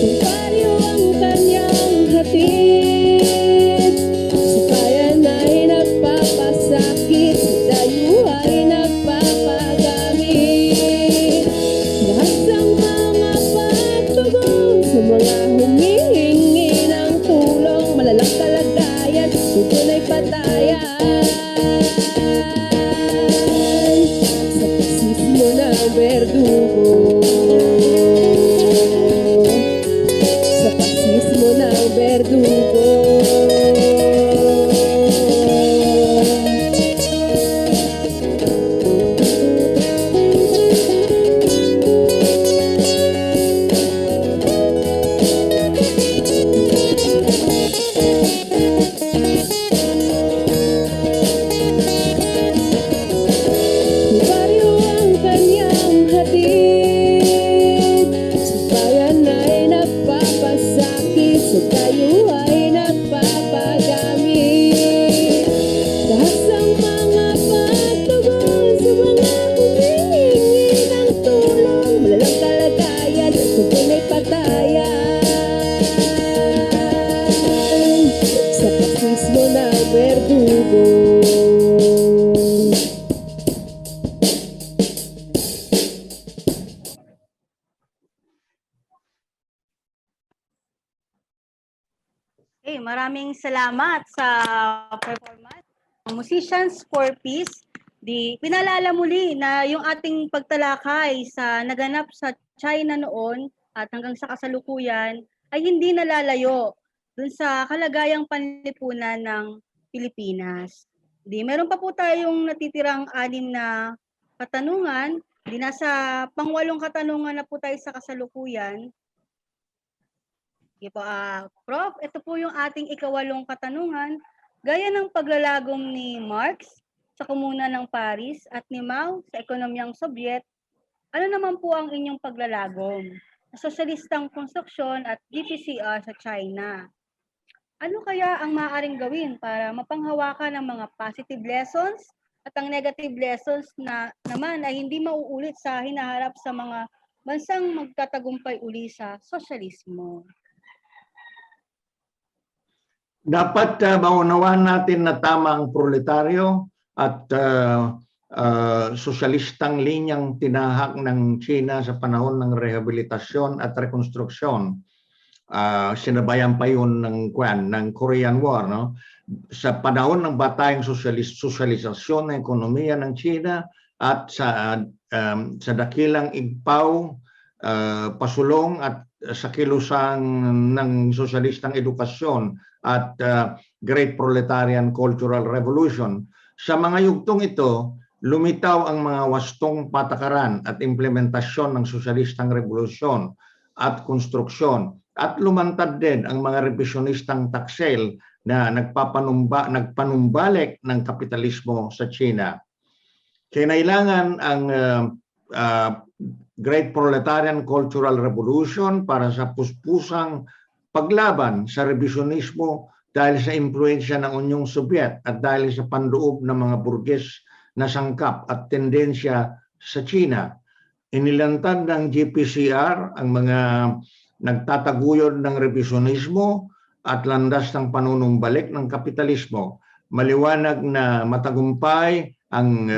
Speaker 6: Kalkaryo ang kanyang hatid, sa bayan ay nagpapasakit, sa tayo ay nagpapagamit. Dahas ang mga pagtugon sa mga humihingi ng tulong, malalang kalagayan, tutunay patayan sa pasismo ng berdugo. Sa pasismo ng berdugo. Kalkaryo ang kanyang hatid, sa bayan ay nagpapasakit, sa tayo ay nagpapagamit. Dahas ang mga pagtugon sa mga humihingi ng tulong, malalang kalagayan, tutunay patayan sa pasismo ng berdugo.
Speaker 1: Okay, maraming salamat sa performance ng Musicians for Peace. Pinalala muli na yung ating pagtalakay sa naganap sa China noon at hanggang sa kasalukuyan ay hindi nalalayo dun sa kalagayang panlipunan ng Pilipinas. Meron pa po tayong natitirang 6 na katanungan. Nasa pang-8 katanungan na po tayo sa kasalukuyan. Okay po, Prof, ito po yung ating ika-8 katanungan. Gaya ng paglalagom ni Marx sa Komuna ng Paris at ni Mao sa ekonomiyang Sobyet, ano naman po ang inyong paglalagom sa sosyalistang konstruksyon at GPCR sa China? Ano kaya ang maaaring gawin para mapanghawakan ang mga positive lessons at ang negative lessons na naman ay hindi mauulit sa hinaharap sa mga bansang magtatagumpay uli sa sosyalismo?
Speaker 3: Dapat maunawaan natin na tama ang proletaryo at sosyalistang linyang tinahak ng China sa panahon ng rehabilitasyon at rekonstruksyon. Sinabayan pa yun ng Korean War, no? Sa panahon ng batayang sosyalisasyon ng ekonomiya ng China at sa dakilang igpaw, pasulong at sa kilusang ng sosyalistang edukasyon at Great Proletarian Cultural Revolution. Sa mga yugtong ito, lumitaw ang mga wastong patakaran at implementasyon ng sosyalistang revolusyon at konstruksyon at lumantad din ang mga revisionistang taksel na nagpanumbalik ng kapitalismo sa China. Kinailangan ang Great Proletarian Cultural Revolution para sa puspusang paglaban sa revisionismo dahil sa impluensya ng Unyong Soviet at dahil sa panloob ng mga burges na sangkap at tendensya sa China. Inilantad ng GPCR ang mga nagtataguyod ng revisionismo at landas ng panunumbalik ng kapitalismo. Maliwanag na matagumpay ang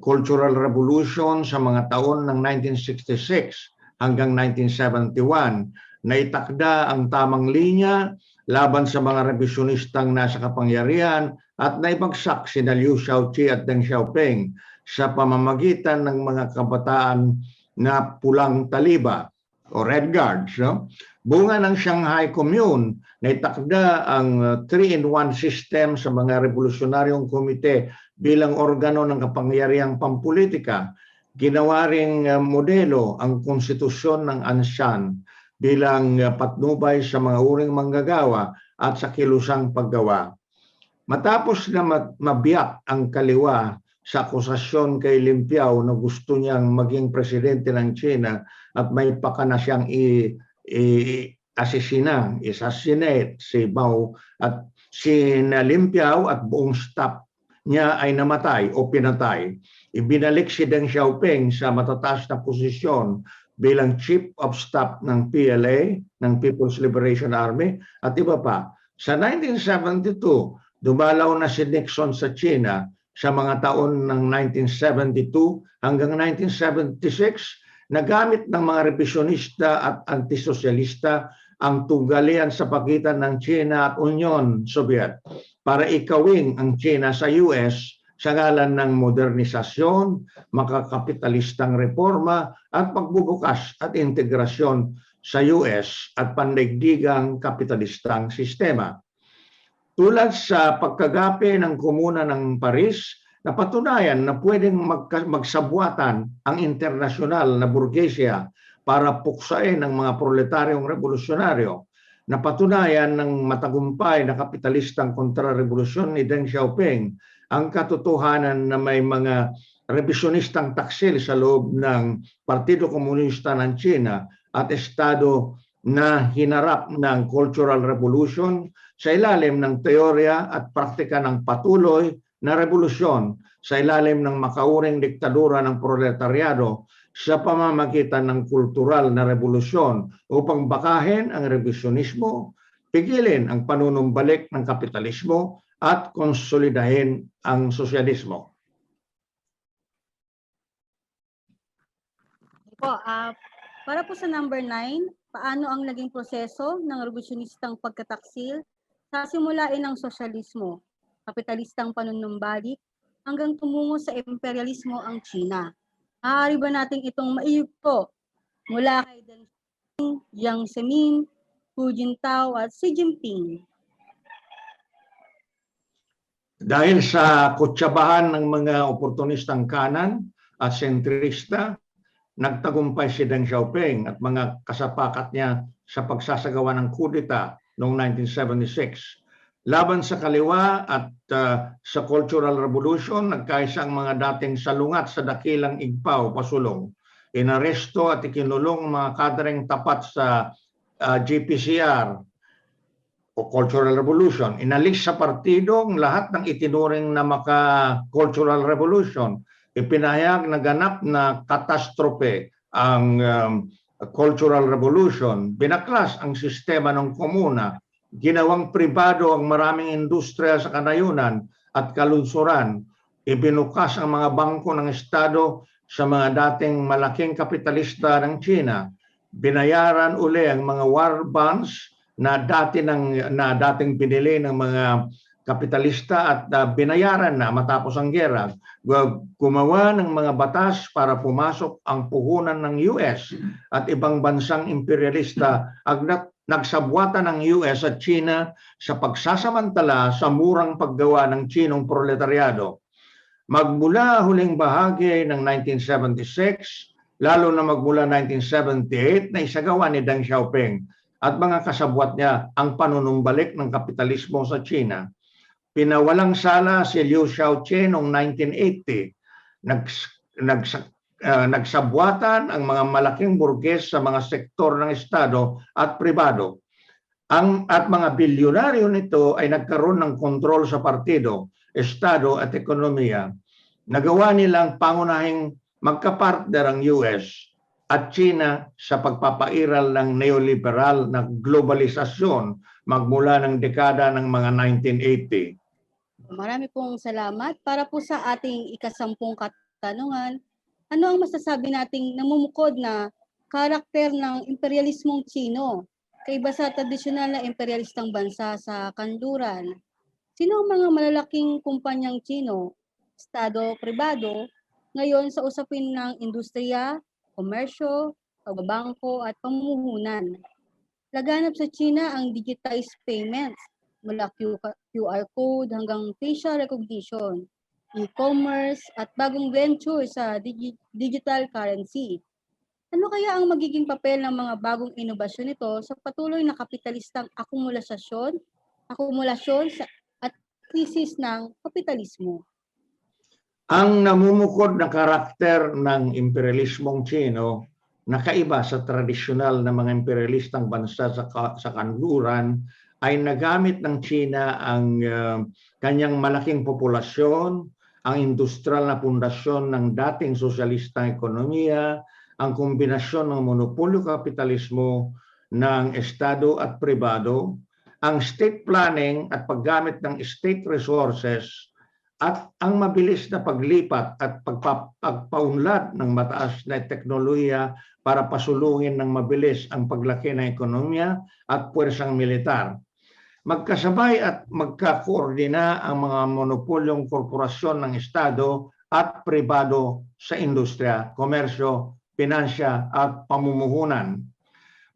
Speaker 3: Cultural Revolution sa mga taon ng 1966 hanggang 1971 na itakda ang tamang linya laban sa mga revisionistang nasa kapangyarihan at naibagsak sina Liu Shaoqi at Deng Xiaoping sa pamamagitan ng mga kabataan na pulang taliba o Red Guards. No? Bunga ng Shanghai Commune na itakda ang 3-in-1 system sa mga revolusyonaryong komite bilang organo ng kapangyarihang pampolitika. Ginawa ring modelo ang konstitusyon ng Anshan bilang patnubay sa mga uring manggagawa at sa kilusang paggawa. Matapos na mabiyak ang kaliwa sa akusasyon kay Lin Piao na gusto niyang maging presidente ng China at may pakana siyang assassinate si Mao at si Lin Piao at buong staff niya ay namatay o pinatay. Ibinalik si Deng Xiaoping sa matataas na posisyon bilang Chief of Staff ng PLA, ng People's Liberation Army, at iba pa. Sa 1972, dumalaw na si Nixon sa China sa mga taon ng 1972 hanggang 1976, nagamit ng mga revisionista at antisosyalista ang tugalian sa pagitan ng China at Union Soviet para ikawing ang China sa US sa ngalan ng modernisasyon, makakapitalistang reforma at pagbubukas at integrasyon sa US at pandaigdigang kapitalistang sistema. Tulad sa pagkagapi ng Komuna ng Paris, napatunayan na pwedeng magsabuatan ang internasyonal na burgesya para puksain ang mga proletaryong revolusyonaryo. Napatunayan ng matagumpay na kapitalistang kontrarevolusyon ni Deng Xiaoping ang katotohanan na may mga revisionistang taksil sa loob ng Partido Komunista ng China at Estado na hinarap ng Cultural Revolution sa ilalim ng teorya at praktika ng patuloy na revolusyon sa ilalim ng makauring diktadura ng proletaryado sa pamamagitan ng kultural na revolusyon upang bakahin ang revisionismo, pigilin ang panunumbalik ng kapitalismo at konsolidahin ang sosyalismo.
Speaker 1: Para po sa number 9, paano ang naging proseso ng revisionistang pagkataksil sa simulain ng sosyalismo, kapitalistang panunumbalik hanggang tumungo sa imperialismo ang China? Maaari ba natin itong maiyugto mula kay Deng Xiaoping, Jiang Zemin, Hu Jintao at Xi Jinping?
Speaker 3: Dahil sa kutsabahan ng mga oportunistang kanan at sentrista, nagtagumpay si Deng Xiaoping at mga kasapakat niya sa pagsasagawa ng kudeta noong 1976. Laban sa kaliwa at sa Cultural Revolution, nagkaisa ang mga dating salungat sa dakilang igpaw pasulong. Inaresto at ikinulong mga kadreng tapat sa GPCR o Cultural Revolution. Inalis sa partido ang lahat ng itinuring na maka-Cultural Revolution. Ipinahayag na ganap na katastrofe ang Cultural Revolution. Binaklas ang sistema ng komuna ginawang pribado ang maraming industriya sa kanayunan at kalunsuran. Ibinukas ang mga bangko ng Estado sa mga dating malaking kapitalista ng China. Binayaran uli ang mga war bonds na dating binili ng mga kapitalista at binayaran na matapos ang gera. Gumawa ng mga batas para pumasok ang puhunan ng US at ibang bansang imperialista at nagsabwatan ng US at China sa pagsasamantala sa murang paggawa ng Chinong proletaryado. Magmula huling bahagi ng 1976, lalo na magmula 1978 na isagawa ni Deng Xiaoping at mga kasabwat niya ang panunumbalik ng kapitalismo sa China. Pinawalang sala si Liu Shaoqi noong 1980. Nagsabwatan ang mga malaking burges sa mga sektor ng Estado at pribado. At mga bilyonaryo nito ay nagkaroon ng kontrol sa partido, Estado at ekonomiya. Nagawa nilang pangunahing magkapartner ang US at China sa pagpapairal ng neoliberal na globalisasyon magmula ng dekada ng mga 1980.
Speaker 1: Marami pong salamat. Para po sa ating ikasampung katanungan, ano ang masasabi nating namumukod na karakter ng imperialismong Chino kaiba sa tradisyonal na imperialistang bansa sa kanluran? Sino ang mga malalaking kumpanyang Chino, Estado, pribado, ngayon sa usapin ng industriya, komersyo, pagbabangko at pamumuhunan? Laganap sa China ang digitized payments mula QR code hanggang facial recognition, e-commerce at bagong venture sa digital currency. Ano kaya ang magiging papel ng mga bagong inobasyon nito sa patuloy na kapitalistang akumulasyon at krisis ng kapitalismo?
Speaker 3: Ang namumukod na karakter ng imperialismong Chino nakaiba sa tradisyonal na mga imperialistang bansa sa kanluran ay nagamit ng China ang kanyang malaking populasyon, ang industrial na pundasyon ng dating sosyalistang ekonomiya, ang kombinasyon ng monopolyo kapitalismo ng Estado at pribado, ang state planning at paggamit ng state resources at ang mabilis na paglipat at pagpaunlad ng mataas na teknolohiya para pasulungin ng mabilis ang paglaki ng ekonomiya at puwersang militar. Magkasabay at magkakoordina ang mga monopolyong korporasyon ng Estado at pribado sa industriya, komersyo, pinansya at pamumuhunan.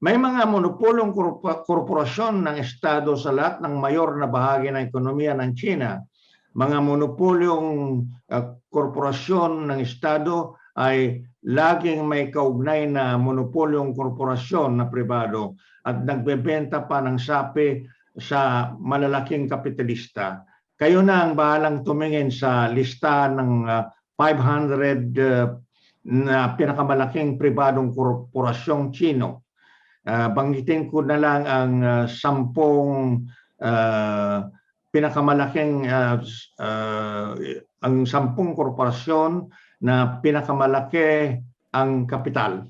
Speaker 3: May mga monopolyong korporasyon ng Estado sa lahat ng mayor na bahagi ng ekonomiya ng China. Mga monopolyong korporasyon ng Estado ay laging may kaugnay na monopolyong korporasyon na pribado at nagbebenta pa ng sapi sa malalaking kapitalista. Kayo na ang bahalang tumingin sa listahan ng 500 na pinakamalaking pribadong korporasyong Chino. Banggitin ko na lang ang 10 pinakamalaking ang 10 korporasyon na pinakamalaki ang kapital.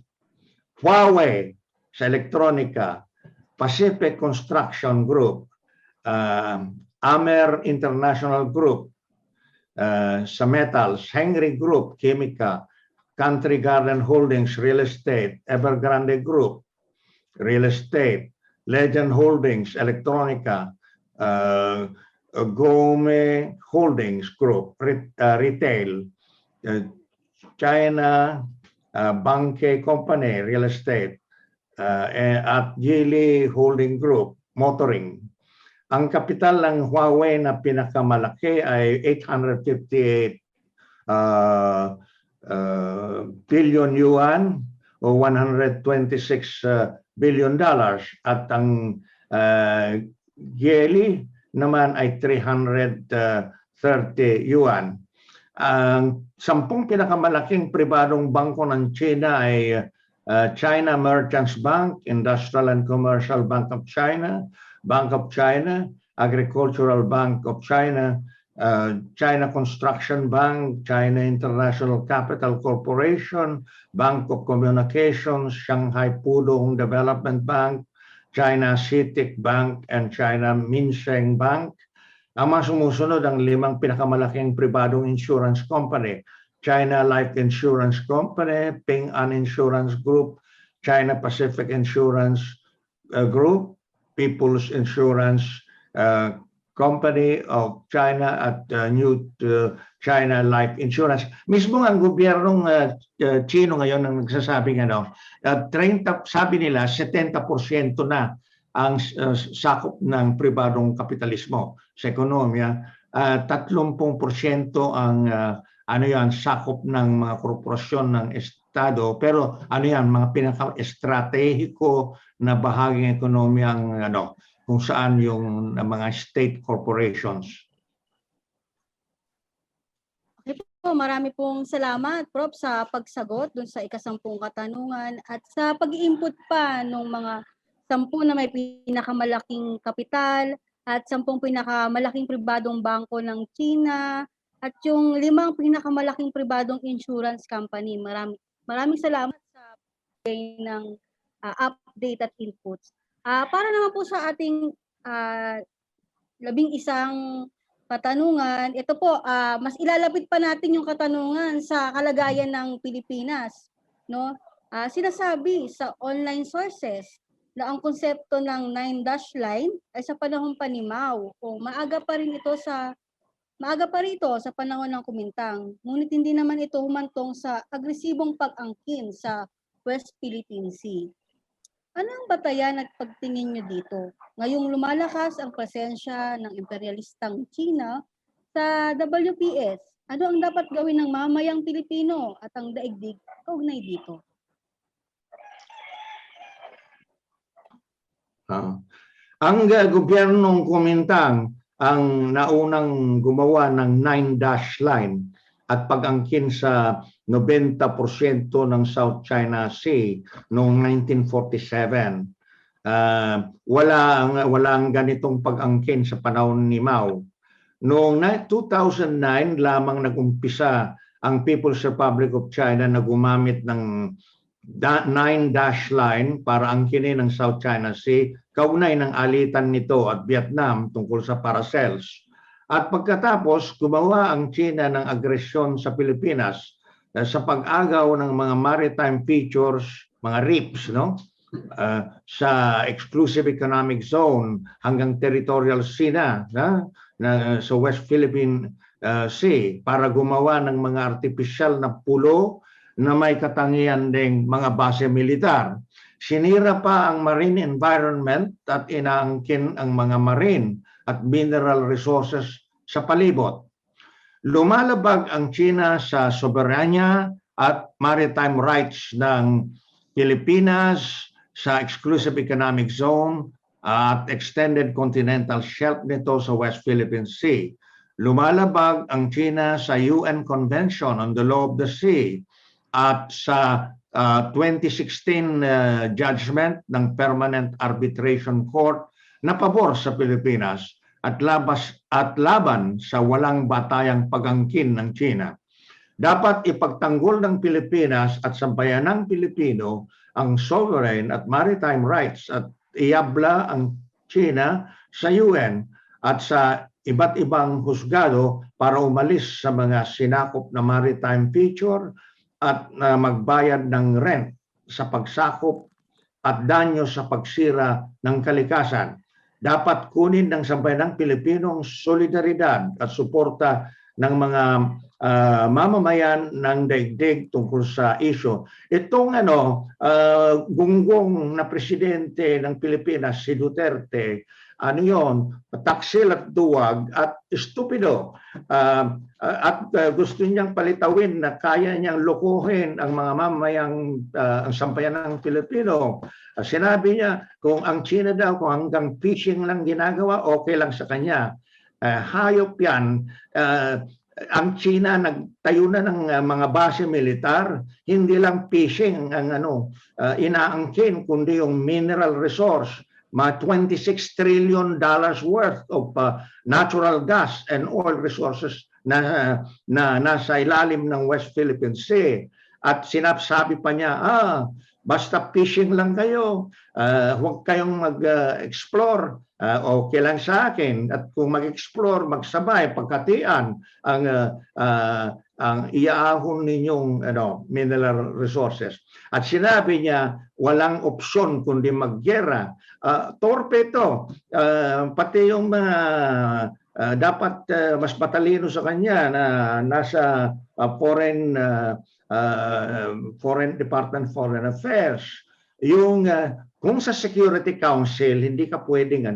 Speaker 3: Huawei sa elektronika, Pacific Construction Group, Amer International Group sa metals, Henry Group, Chemica, Country Garden Holdings, Real Estate, Evergrande Group, Real Estate, Legend Holdings, Electronica, Gome Holdings Group, Retail, China, Banque Company, Real Estate, at Geely Holding Group, Motoring. Ang kapital ng Huawei na pinakamalaki ay 858 billion yuan o $126 billion at ang Geely naman ay 330 yuan. Ang 10 pinakamalaking pribadong bangko ng China ay China Merchants Bank, Industrial and Commercial Bank of China, Bank of China, Agricultural Bank of China, China Construction Bank, China International Capital Corporation, Bank of Communications, Shanghai Pudong Development Bank, China CITIC Bank, and China Minsheng Bank. Ang mga sumusunod ang 5 pinakamalaking pribadong insurance company: China Life Insurance Company, Ping An Insurance Group, China Pacific Insurance Group, People's Insurance Company of China, at New China Life Insurance. Mismo ang gobyernong Chino ngayon ang nagsasabing 30, sabi nila 70% na ang sakop ng pribadong kapitalismo sa ekonomiya, 30% ang sakop ng mga korporasyon ng Estado, pero mga pinaka-estratehiko na bahaging ekonomiya ang kung saan yung mga state corporations.
Speaker 1: Okay po, marami pong salamat, Prof, sa pagsagot dun sa ika-10 katanungan at sa pag-i-input pa ng mga 10 na may pinakamalaking kapital at 10 pinakamalaking pribadong bangko ng China at yung 5 pinakamalaking pribadong insurance company. Maraming salamat sa pagbigay ng update at inputs. Para naman po sa ating 11 katanungan, ito po, mas ilalapit pa natin yung katanungan sa kalagayan ng Pilipinas. No? Sinasabi sa online sources na ang konsepto ng 9-dash line ay sa panahon pa ni Mao o maaga pa rito sa panahon ng Kumintang. Ngunit hindi naman ito humantong sa agresibong pag-angkin sa West Philippine Sea. Ano ang batayan at pagtingin nyo dito? Ngayong lumalakas ang presensya ng imperialistang China sa WPS, ano ang dapat gawin ng mamayang Pilipino at ang daigdig kaugnay dito?
Speaker 3: Ang gobyernong Kumintang ang naunang gumawa ng 9-dash line at pag-angkin sa 90% ng South China Sea noong 1947. Walang ganitong pag-angkin sa panahon ni Mao. Noong 2009 lamang nag-umpisa ang People's Republic of China na gumamit ng 9-dash line para angkinin ang South China Sea kaugnay ng alitan nito at Vietnam tungkol sa Paracels. At pagkatapos, gumawa ang China ng agresyon sa Pilipinas sa pag-agaw ng mga maritime features, mga RIPS, sa Exclusive Economic Zone hanggang Territorial Sea sa West Philippine Sea para gumawa ng mga artificial na pulo na may katangian ding mga base militar. Sinira pa ang marine environment at inaangkin ang mga marine at mineral resources sa palibot. Lumalabag ang China sa soberanya at maritime rights ng Pilipinas sa Exclusive Economic Zone at Extended Continental Shelf nito sa West Philippine Sea. Lumalabag ang China sa UN Convention on the Law of the Sea at sa 2016 judgment ng Permanent Arbitration Court na pabor sa Pilipinas at laban sa walang batayang pag-angkin ng China. Dapat ipagtanggol ng Pilipinas at sambayanang Pilipino ang sovereign at maritime rights at iabla ang China sa UN at sa iba't ibang husgado para umalis sa mga sinakop na maritime feature at magbayad ng rent sa pagsakop at danyo sa pagsira ng kalikasan. Dapat kunin ng sambayanang Pilipino ang solidaridad at suporta ng mga mamamayan ng daigdig tungkol sa isyu. Itong gunggong na presidente ng Pilipinas, si Duterte, taksil at duwag at estupido. At gusto niyang palitawin na kaya niyang lokohin ang mga mamamayang ang sambayanang Pilipino. Sinabi niya kung ang China daw, kung hanggang fishing lang ginagawa, okay lang sa kanya. Hayop yan. Ang China nagtayo na ng mga base militar, hindi lang fishing ang inaangkin, kundi yung mineral resource, mga $26 trillion worth of natural gas and oil resources na nasa ilalim ng West Philippine Sea. At sinasabi pa niya, basta fishing lang kayo, huwag kayong mag-explore, okay lang sa akin. At kung mag-explore, magsabay, pagkatian ang iaahon ninyong mineral resources. At sinabi niya, walang opsyon kundi maggera. Torpe ito, pati yung mga dapat mas matalino sa kanya na nasa Foreign Department, Foreign Affairs, yung kung sa Security Council hindi ka pwedeng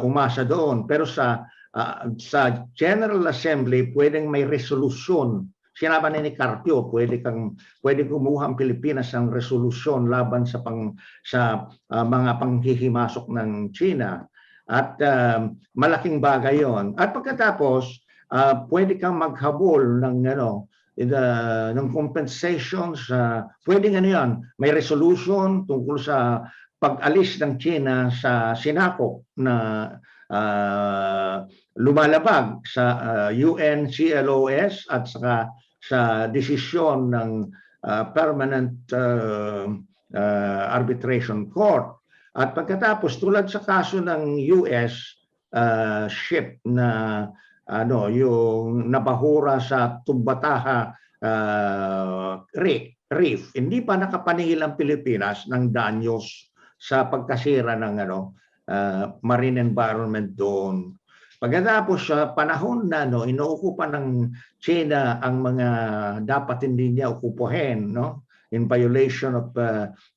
Speaker 3: umasa doon, pero sa General Assembly pwedeng may resolution. Sinabi ni Carpio, pwede kumuha ang Pilipinas ng resolusyon laban sa mga panghihimasok ng China, at malaking bagay 'yon. At pagkatapos pwede kang maghabol ng compensations, pwedeng yan, may resolution tungkol sa pag-alis ng China sa sinakop na lumalabag sa UNCLOS at saka sa desisyon ng Permanent Arbitration Court. At pagkatapos, tulad sa kaso ng US ship na yung nabahura sa Tumbataha Reef, hindi pa nakapaningil ang Pilipinas ng danyos sa pagkasira ng marine environment doon. Pagkatapos sa panahon na inuukupan ng China ang mga dapat hindi niya ukupuhin, in violation of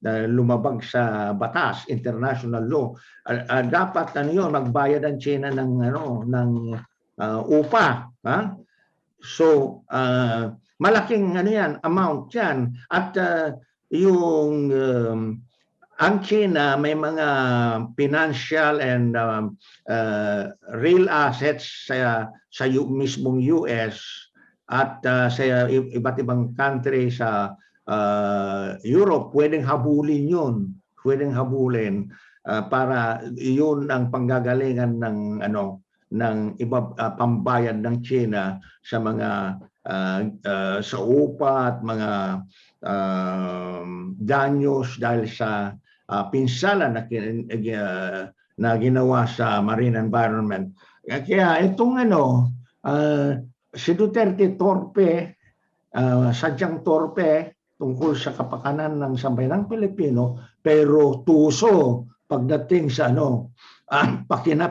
Speaker 3: lumabag sa batas, international law, dapat magbayad ang China ng upa. So malaking amount yan. At yung ang China may mga financial and real assets sa mismong US at sa iba't ibang country sa Europe. Pwedeng habulin yun. Pwedeng habulin para yun ang panggagalingan ng iba pambayad ng China sa mga sa upa at mga danyos dahil sa pinsala na ginawa sa marine environment. Kaya itong si Duterte torpe, sadyang torpe tungkol sa kapakanan ng sambayanang Pilipino, pero tuso pagdating sa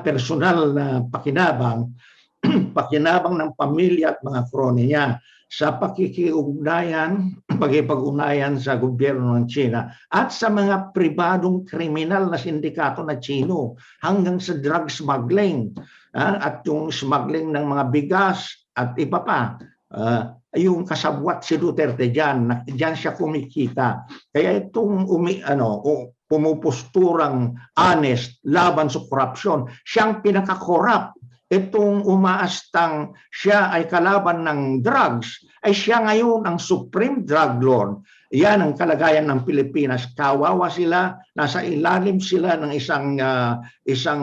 Speaker 3: personal na pakinabang ng pamilya at mga kroni niya sa pakikipag-ugnayan sa gobyerno ng China at sa mga pribadong kriminal na sindikato na Chino, hanggang sa drug smuggling at yung smuggling ng mga bigas at iba pa. Yung kasabwat si Duterte diyan siya kumikita. Kaya itong pumuposturang honest laban sa korupsyon, siyang pinaka-corrupt. Itong umaastang siya ay kalaban ng drugs, ay siya ngayon ang supreme drug lord. Yan ang kalagayan ng Pilipinas. Kawawa sila, nasa ilalim sila ng isang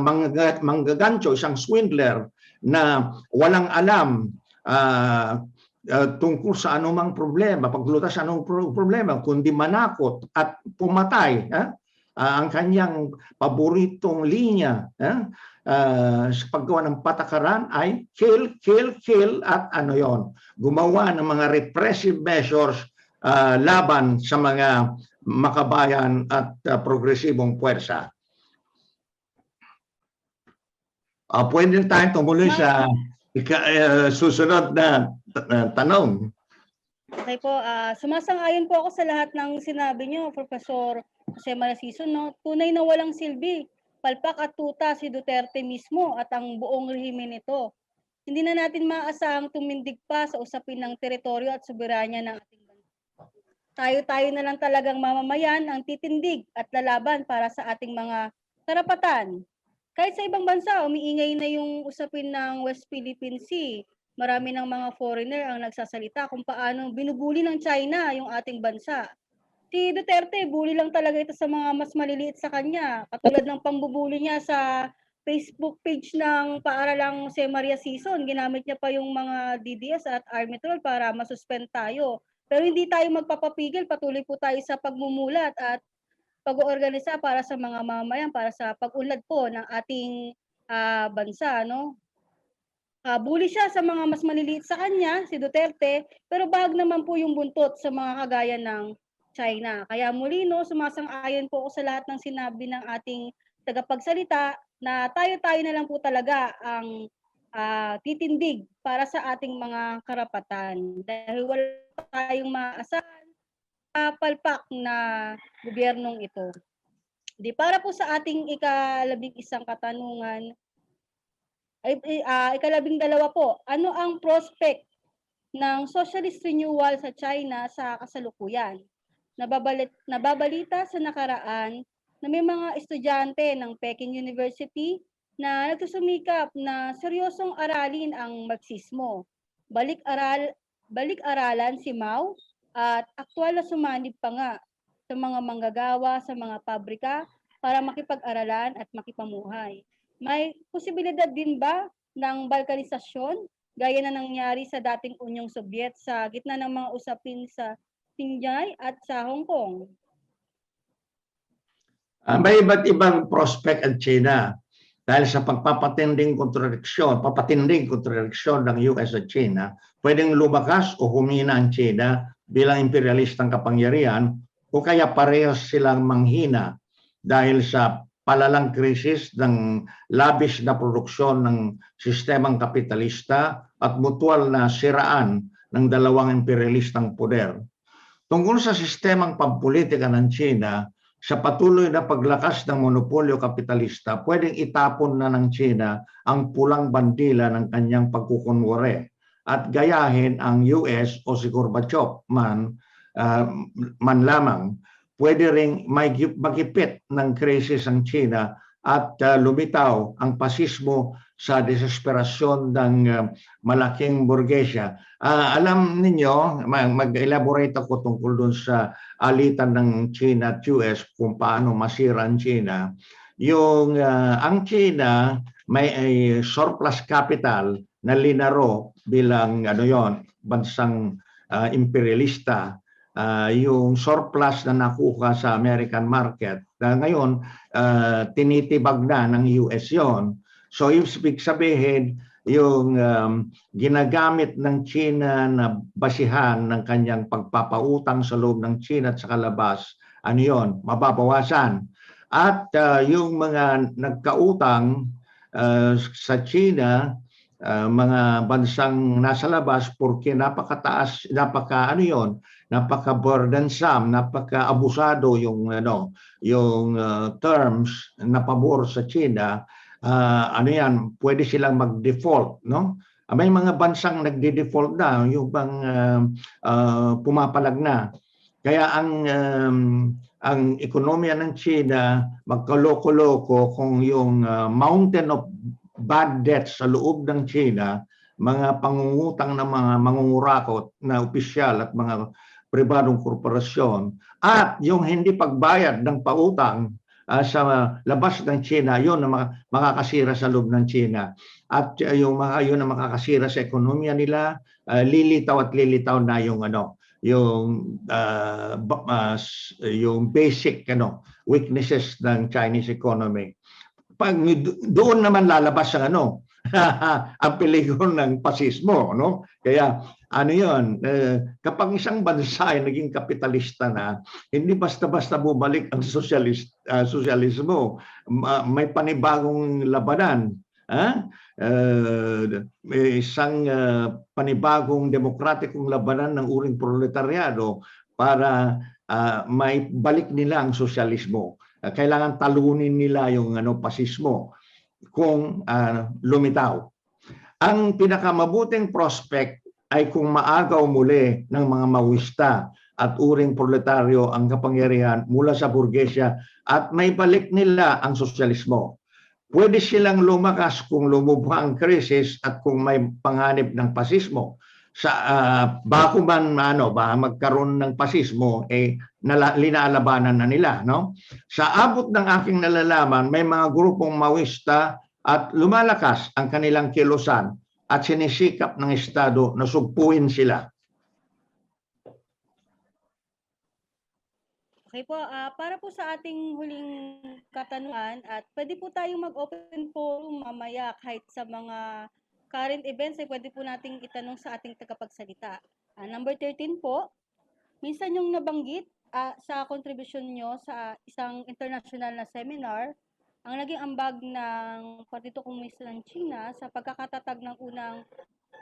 Speaker 3: manggagancho, isang swindler na walang alam tungkol sa anumang problema, paglutas sa anumang problema, kundi manakot at pumatay. Ang kanyang paboritong linya sa paggawa ng patakaran ay kill, kill, kill at gumawa ng mga repressive measures laban sa mga makabayan at progresibong puwersa. Pwede tayong tumuloy sa susunod na tanong.
Speaker 1: Okay po, sumasang-ayon po ako sa lahat ng sinabi niyo, Professor Jose Maria Sison, tunay na walang silbi, palpak at tuta si Duterte mismo at ang buong rehimen nito. Hindi na natin maaasahang tumindig pa sa usapin ng teritoryo at soberanya ng ating bansa. Tayo-tayo na lang talagang mamamayan ang titindig at lalaban para sa ating mga karapatan. Kahit sa ibang bansa, umiingay na yung usapin ng West Philippine Sea. Marami ng mga foreigner ang nagsasalita kung paano binubuli ng China yung ating bansa. Si Duterte, bully lang talaga ito sa mga mas maliliit sa kanya. Katulad ng pambubuli niya sa Facebook page ng Paaralang Jose Maria Sison. Ginamit niya pa yung mga DDS at Army Troll para masuspend tayo. Pero hindi tayo magpapapigil, patuloy po tayo sa pagmumulat at pag-oorganisa para sa mga mamamayan, para sa pag-unlad po ng ating bansa, no? Bully siya sa mga mas maliliit sa kanya, si Duterte, pero bahag naman po yung buntot sa mga kagaya ng China. Kaya muli, no, sumasang-ayon po ako sa lahat ng sinabi ng ating tagapagsalita na tayo-tayo na lang po talaga ang titindig para sa ating mga karapatan. Dahil wala tayong maaasahan sa palpak na gobyernong ito. Di para po sa ating ika-11 katanungan, ika-12 po, ano ang prospect ng socialist renewal sa China sa kasalukuyan? Nababalita sa nakaraan na may mga estudyante ng Peking University na nagsusumikap na seryosong aralin ang Marxismo. Balik-aralan si Mao at aktwal na sumanib pa nga sa mga manggagawa sa mga pabrika para makipag-aralan at makipamuhay. May posibilidad din ba ng balkanisasyon gaya na nangyari sa dating Unyong Sobyet sa gitna ng mga usapin sa Xinjiang at sa Hong Kong?
Speaker 3: May iba't ibang prospect ang China dahil sa papatinding kontradiksyon ng US at China, pwedeng lumakas o humina ang China bilang imperialistang kapangyarihan o kaya parehas silang manghina dahil sa palalang krisis ng labis na produksyon ng sistemang kapitalista at mutual na siraan ng dalawang imperialistang poder. Tungkol sa sistemang pampolitika ng China, sa patuloy na paglakas ng monopolyo kapitalista, pwedeng itapon na ng China ang pulang bandila ng kanyang pagkukunwari at gayahin ang US o si Gorbachev man lamang. Pwede ring magipit ng krisis ang China at lumitaw ang pasismo sa desesperasyon ng malaking burgesya. Alam ninyo, mag-elaborate ako tungkol dun sa alitan ng China at US kung paano masira ang China. Ang China may surplus capital na linaro bilang bansang imperialista. Yung surplus na nakuha sa American market ngayon tinitibag na ng US yon. So ibig sabihin yung ginagamit ng China na basihan ng kanyang pagpapautang sa loob ng China at sa kalabas, mababawasan. At yung mga nagkautang sa China, mga bansang nasa labas porque napakataas, napaka-burdensome, napaka-abusado yung terms na pabor sa China. Pwede silang mag-default, no? May mga bansang nagde-default na, yung bang pumapalag na. Kaya ang ekonomiya ng China magkaloko-loko kung yung mountain of bad debt sa loob ng China, mga pangungutang ng mga mangungurakot na opisyal at mga pribadong korporasyon, at yung hindi pagbayad ng pautang sa labas ng China, yun na makakasira sa loob ng China. At yung yun na makakasira sa ekonomiya nila, lilitaw na yung basic weaknesses ng Chinese economy. Pag doon naman lalabas ang ang peligro ng pasismo, no? Kaya kapag isang bansa ay naging kapitalista na, hindi basta-basta bumalik ang sosyalismo. May panibagong labanan. May isang panibagong demokratikong labanan ng uring proletaryado para may balik nila ang sosyalismo. Kailangan talunin nila yung pasismo kung lumitaw. Ang pinakamabuting prospect ay kung maagaw muli ng mga mawista at uring proletaryo ang kapangyarihan mula sa burgesya at may balik nila ang sosyalismo. Pwede silang lumakas kung lumubha ang krisis at kung may panganib ng pasismo. Bago man magkaroon ng pasismo, linalabanan na nila, no? Sa abot ng aking nalalaman, may mga grupong mawista at lumalakas ang kanilang kilusan at sinisikap ng Estado na sugpuin sila.
Speaker 1: Okay po, para po sa ating huling katanungan at pwede po tayong mag-open forum mamaya kahit sa mga current events ay pwede po nating itanong sa ating tagapagsalita. Number 13 po, minsan yung nabanggit sa kontribusyon nyo sa isang international na seminar, ang naging ambag ng Partido Komunista ng China sa pagkakatatag ng unang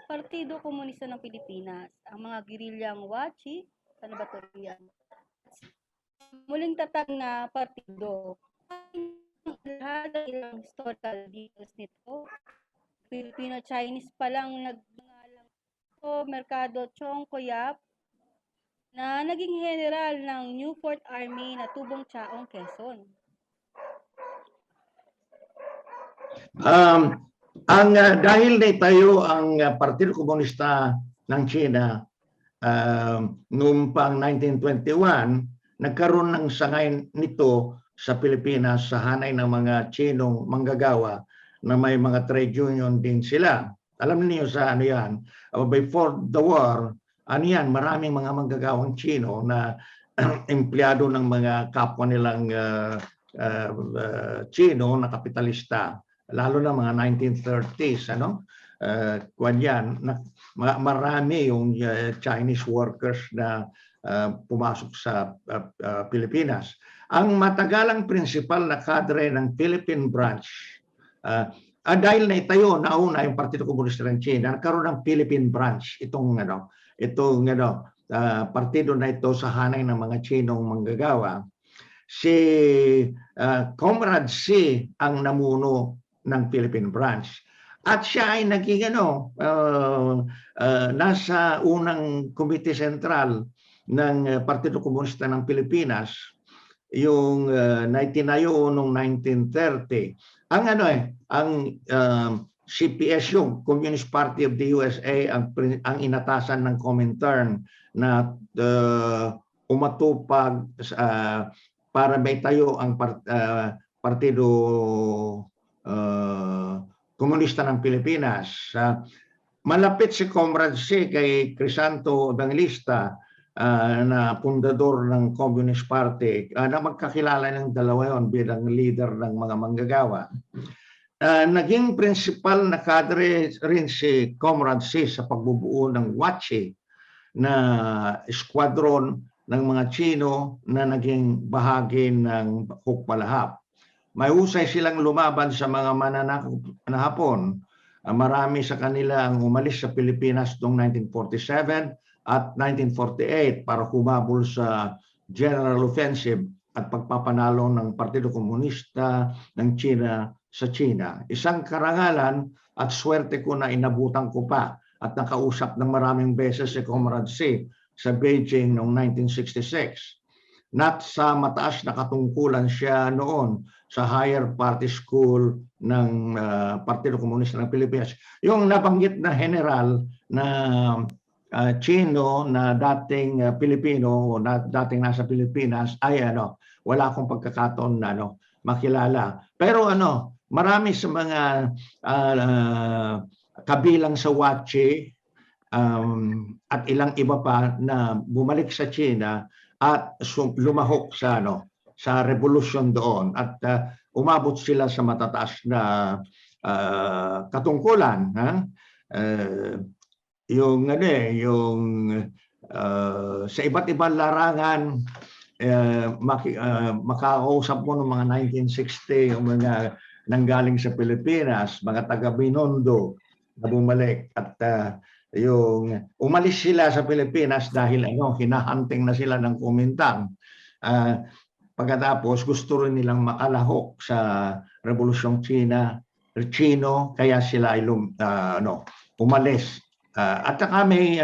Speaker 1: Partido Komunista ng Pilipinas, ang mga gerilyang Wachi, ano ba ito yan? Muling tatag na partido. Lahat ng ilang historical details nito, Filipino-Chinese pa lang nagngalang ito, Mercado Chong Koyap, na naging general ng Newport Army na Tubong Chaong, Quezon.
Speaker 3: Dahil naitayo ang Partido Komunista ng China noong pang 1921, nagkaroon ng sangay nito sa Pilipinas sa hanay ng mga Chinong manggagawa na may mga trade union din sila. Alam niyo sa ano yan, before the war, ano yan, maraming mga manggagawang Chino na empleyado ng mga kapwa nilang Chino na kapitalista, lalo na mga 1930s, ano? Marami yung Chinese workers na pumasok sa Pilipinas. Ang matagalang principal na kadre ng Philippine branch, dahil naitayo nauna yung Partido Komunista ng China, nagkaroon ng Philippine branch itong partido na ito sa hanay ng mga Chinong manggagawa. Si Comrade C ang namuno ng Philippine branch. At siya ay naging nasa unang Komite Sentral ng Partido Komunista ng Pilipinas, yung naitinayo noong 1930. Ang CPS, yung Communist Party of the USA, ang inatasan ng Comintern na umatupag para may tayo ang Partido Komunista ng Pilipinas. Malapit si Comrade C kay Crisanto Evangelista na pundador ng Communist Party, na magkakilala ng dalawa yon bilang leader ng mga manggagawa. Naging principal na kadre rin si Comrade C sa pagbubuo ng Wachi na squadron ng mga Chino na naging bahagi ng Hukbalahap. May husay silang lumaban sa mga mananakop na Hapon. Marami sa kanila ang umalis sa Pilipinas noong 1947 at 1948 para humabol sa General Offensive at pagpapanalo ng Partido Komunista ng China sa China. Isang karangalan at swerte ko na inabutan ko pa at nakausap ng maraming beses si Comrade C sa Beijing noong 1966. Sa mataas na katungkulan siya noon sa Higher Party School ng Partido Komunista ng Pilipinas. Yung nabanggit na general na Chino na dating Pilipino o dating nasa Pilipinas ay wala akong pagkakataon na makilala. Pero marami sa mga kabilang sa Wachi at ilang iba pa na bumalik sa China at lumahok sa revolusyon doon at umabot sila sa matataas na katungkulan. Sa iba't ibang larangan, makakausap mo ng mga 1960 yung mga nanggaling sa Pilipinas, mga taga Binondo na bumalik at yung umalis sila sa Pilipinas dahil hinahunting na sila ng Kuomintang. Pagkatapos gusto rin nilang makalahok sa Revolusyong Chino, kaya sila ay umalis. At saka may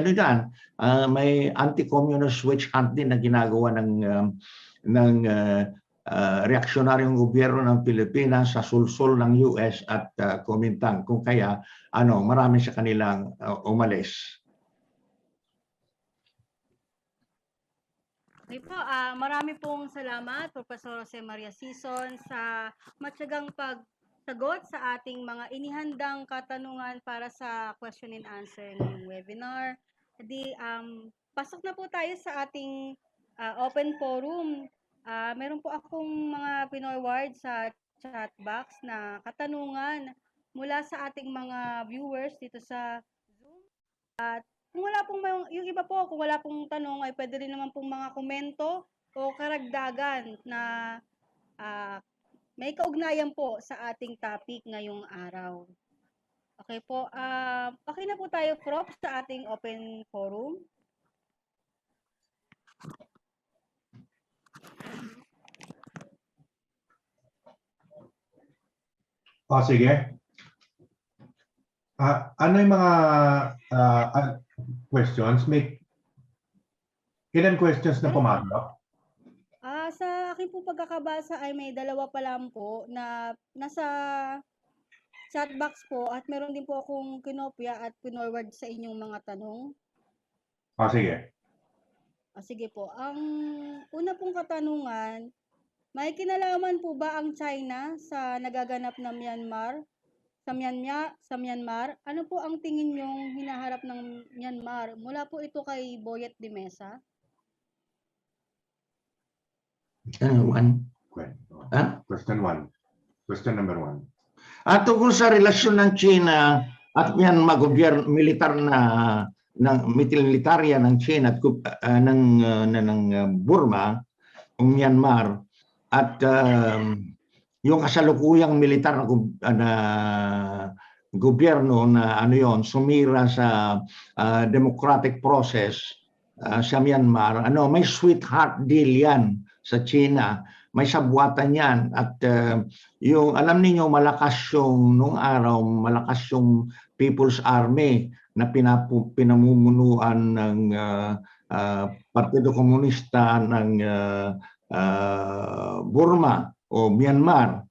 Speaker 3: may anti-communist witch hunt din na ginagawa ng reaksyonaryong gobyerno ng Pilipinas sa sulsul ng US at Kuomintang, kung kaya marami sa kanilang umalis.
Speaker 1: Okay po, marami pong salamat, Professor Jose Maria Sison, sa matyagang pagsagot sa ating mga inihandang katanungan para sa question and answer ngayong webinar. Pasok na po tayo sa ating open forum. Meron po akong mga pinorward sa chat box na katanungan mula sa ating mga viewers dito sa Zoom. At kung wala pong yung iba po, kung wala pong tanong ay pwede rin naman pong mga komento o karagdagan na may kaugnayan po sa ating topic ngayong araw. Okay po, okay na po tayo, Prof, sa ating open forum.
Speaker 7: Sige. Ano yung mga questions? May ilan questions na pumasok?
Speaker 1: Sa akin po pagkakabasa ay may dalawa pa lang po na nasa chat box po at meron din po akong kinopya at pinorward sa inyong mga tanong.
Speaker 7: Sige.
Speaker 1: Sige po. Ang una pong katanungan, may kinalaman po ba ang China sa nagaganap na Myanmar? Sa Myanmar, ano po ang tingin nyong hinaharap ng Myanmar? Mula po ito kay Boyet de Mesa.
Speaker 7: Question 1. Question number 1.
Speaker 3: Tungkol sa relasyon ng China at Myanmar, militarya ng China at ng Burma, o Myanmar, at yung kasalukuyang militar na gobyerno na sumira sa democratic process sa Myanmar, may sweetheart deal yan sa China. May sabwatan yan at yung alam niyo malakas nung araw malakas yung People's Army na pinamumunuan ng Partido Komunista ng Burma o Myanmar.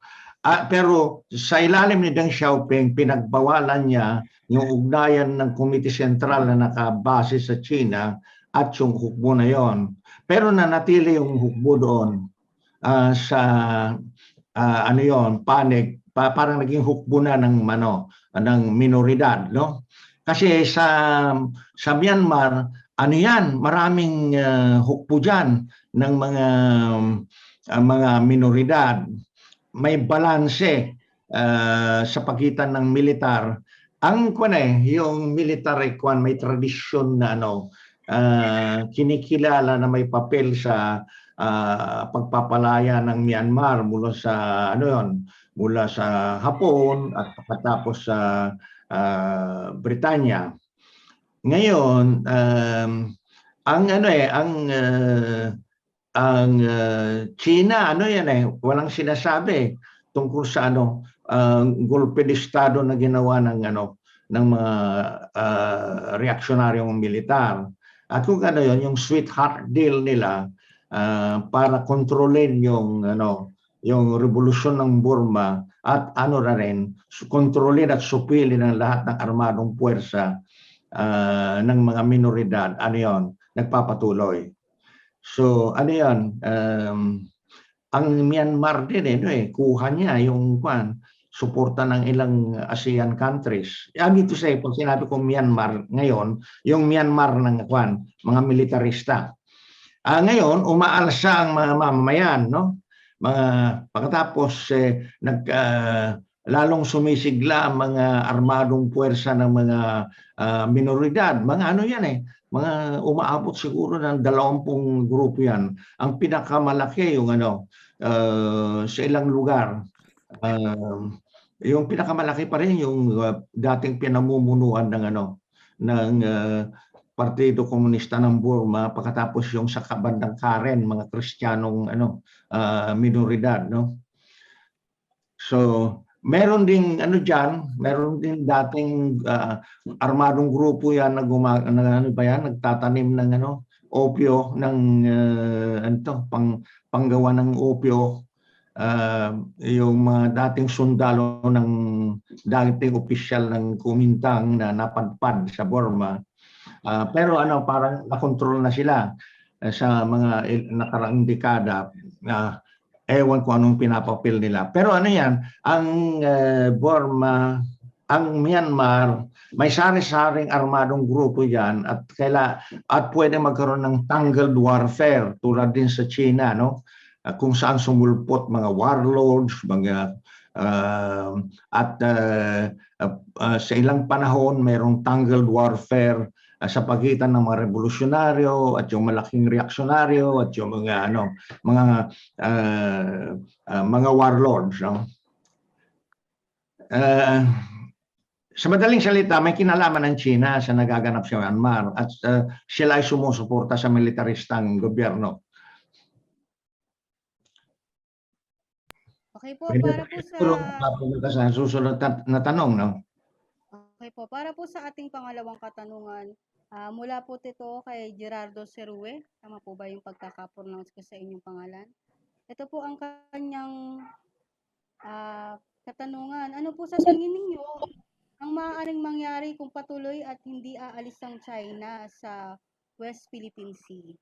Speaker 3: Pero sa ilalim ni Deng Xiaoping pinagbawalan niya yung ugnayan ng Komite Sentral na nakabase sa China at yung hukbo na yon. Pero nanatili yung hukbo doon. Sa panig parang naging hukbo na ng minoridad, no? Kasi sa Myanmar maraming hukbo diyan ng mga minoridad. May balanse sa pagitan ng militar. Yung military may tradisyon na kinikilala na may papel sa pagpapalaya ng Myanmar mula sa Hapon at pagkatapos sa Britanya. Ngayon ang China walang sinasabi tungkol sa golpe de estado na ginawa ng mga reaksyonaryong militar. At kung yung sweetheart deal nila para kontrolin yung revolusyon ng Burma at kontrolin at supilin ang lahat ng armadong puwersa ng mga minoridad, nagpapatuloy. So ang Myanmar din kuha niya yung suporta ng ilang ASEAN countries. Dito sa pag sinabi ko Myanmar ngayon, yung Myanmar ng mga militarista. Ngayon, umaalsa ang mga mamamayan, no? Pagkatapos lalong sumisigla ang mga armadong puwersa ng mga minoridad. Mga mga umaabot siguro ng 20 grupo yan. Ang pinakamalaki yung sa ilang lugar. Yung pinakamalaki pa rin yung dating pinamumunuan ng Partido Komunista ng Burma, pagkatapos yung sa kabandang Karen, mga Kristiyanong minoridad, no? So meron ding meron din dating armadong grupo yan nagtatanim ng opyo ng panggawa ng opyo. Yung mga dating sundalo ng dating opisyal ng Kuomintang na napadpad sa Burma. Pero parang nakontrol na sila sa mga nakaraang dekada. Ewan ko anong pinapapil nila. Pero ang Burma, ang Myanmar, may sari-saring armadong grupo yan at pwede magkaroon ng tangled warfare tulad din sa China, no? kung saan sumulpot mga warlords, mga sa ilang panahon mayroong tangled warfare sa pagitan ng mga revolusyonaryo at yung malaking reaksyonaryo at yung mga mga warlords, no? Sa madaling salita, may kinalaman ng China sa nagaganap sa Myanmar at sila ay sumusuporta sa militaristang gobyerno.
Speaker 1: Okay po, para po
Speaker 3: sa susunod na tanong, no?
Speaker 1: Okay po, para po sa ating pangalawang katanungan, mula po ito kay Gerardo Serue. Tama po ba yung pagkakapronounce ko sa inyong pangalan? Ito po ang kanyang katanungan. Ano po sa tingin ninyo ang maaaring mangyari kung patuloy at hindi aalis ang China sa West Philippine Sea?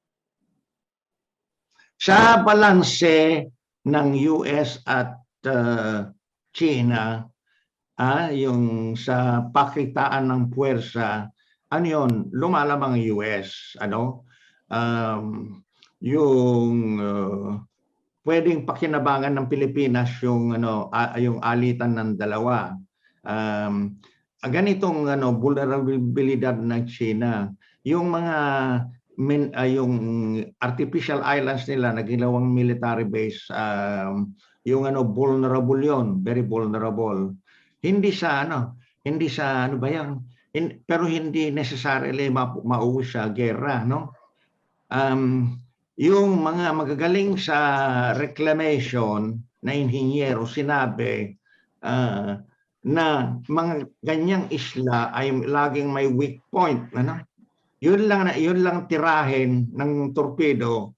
Speaker 3: Sa balanse ng US at China, yung sa pakitaan ng puwersa, ano yun, lumalamang ang US, ano? Yung pwedeng pakinabangan ng Pilipinas yung yung alitan ng dalawa. Ganitong vulnerabilidad ng China, yung mga yung artificial islands nila na ginawang military base, yung vulnerable yon, very vulnerable. Hindi sa ano ba yan, pero hindi necessarily mauwi sa gera, no? Yung mga magagaling sa reclamation na inhinyero sinabi na mga ganyang isla ay laging may weak point, ano? Yun lang tirahin ng torpedo,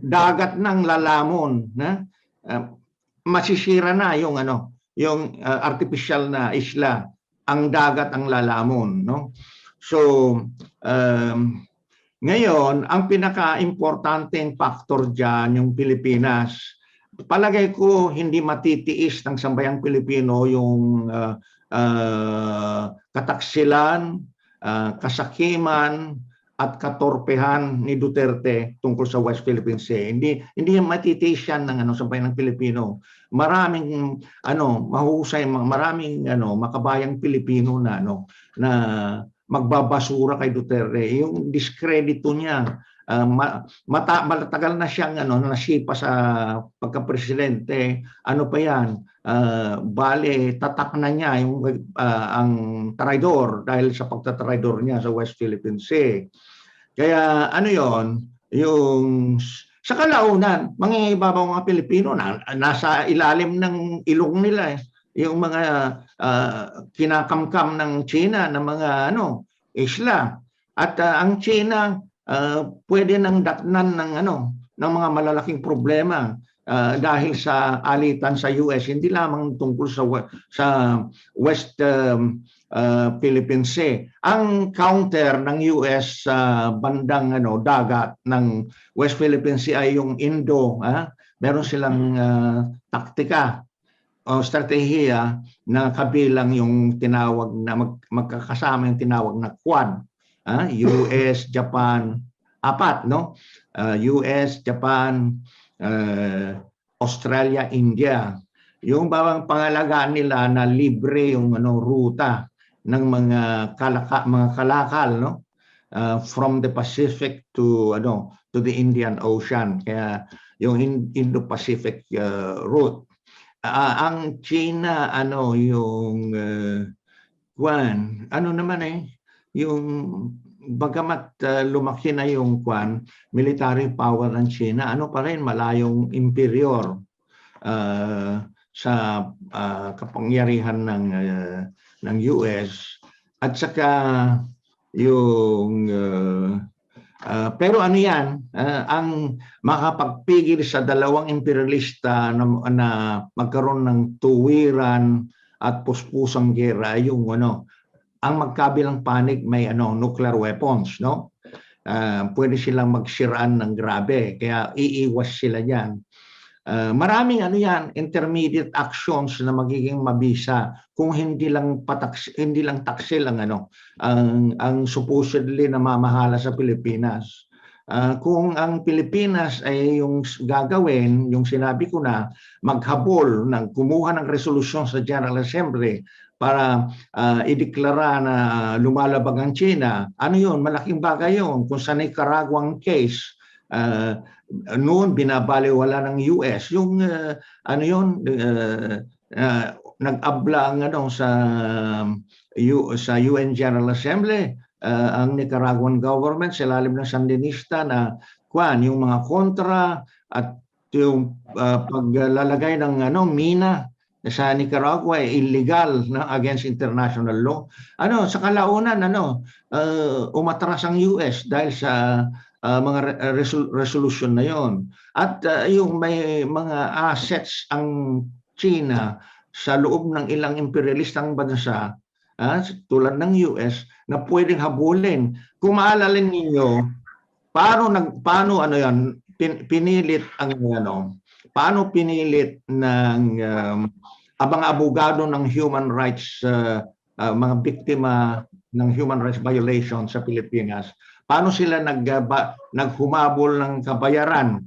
Speaker 3: dagat ng lalamon, na masisira na yung yung artificial na isla, ang dagat ang lalamon, no? So ngayon ang pinaka-importanteng factor diyan yung Pilipinas. Palagay ko hindi matitiis ng sambayang Pilipino yung kataksilan, kasakiman at katorpehan ni Duterte tungkol sa West Philippine Sea. Hindi matitiis yan ng sambayan ng Pilipino. Maraming mahusay, maraming makabayang Pilipino na na magbabasura kay Duterte. Yung diskredito niya, matagal na siyang nasipa sa pagka-presidente. Ano pa yan? Bale, tatak na niya yung ang traidor dahil sa pagtatraidor niya sa West Philippine Sea. Kaya yung sa kalaunan, mga ibabaw mga Pilipino nasa ilalim ng ilong nila yung mga kinakamkam ng China ng mga isla. At ang China pwede nang datnan ng mga malalaking problema dahil sa alitan sa US, hindi lamang tungkol sa West Philippine Sea. Ang counter ng US sa bandang dagat ng West Philippine Sea ay yung Indo. Meron silang taktika o strategiya na kabilang yung tinawag na magkakasama yung tinawag na Quad. US, Japan, apat, no? US, Japan, Australia, India. Yung bawang pangalagaan nila na libre yung ruta ng mga kalakal, no? From the Pacific to the Indian Ocean. Kaya yung Indo-Pacific route. Ang China yung yung bagamat lumaki na yung military power ng China, pa rin malayong inferior sa kapangyarihan ng US. At saka yung pero ang makapagpigil sa dalawang imperialista na magkaroon ng tuwiran at puspusang gera yung ang magkabilang panig may nuclear weapons, no? Pwede silang magsiraan ng grabe, kaya iiwas sila diyan. Maraming intermediate actions na magiging mabisa kung hindi lang taksil ang supposedly na mamahala sa Pilipinas. kung ang Pilipinas ay yung gagawin, yung sinabi ko na, maghabol, kumuha ng resolusyon sa General Assembly para ideklara na lumalabag ang China, ano yun? Malaking bagay yun. Kung sa Nicaraguan case, noon binabaliwala ng US yung ano yun, nag-abla ang sa UN General Assembly ang Nicaraguan government sa ilalim ng Sandinista na yung mga kontra at yung paglalagay ng mina sa Nicaragua ay illegal against international law. Sa kalaunan umatras ang US dahil sa mga resolution na yon. At yung may mga assets ang China sa loob ng ilang imperialistang bansa tulad ng US na pwedeng habulin. Kung maalala ninyo, paano pinilit ng mga abogado ng human rights, mga biktima ng human rights violation sa Pilipinas, paano sila naghumabol ng kabayaran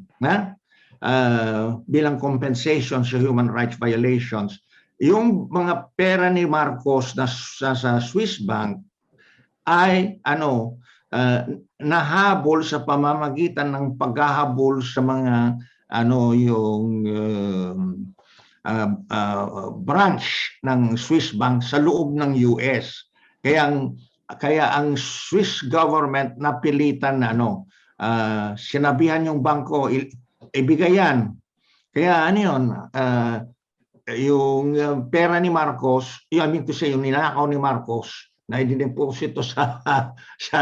Speaker 3: bilang compensation sa human rights violations? Yung mga pera ni Marcos na sa Swiss bank ay nahabol sa pamamagitan ng paghahabol sa mga branch ng Swiss bank sa loob ng US. Kaya ang Swiss government napilitan sinabihan yung bangko ibigay yan. Kaya yung pera ni Marcos, yung ninakaw ni Marcos na idineposito sa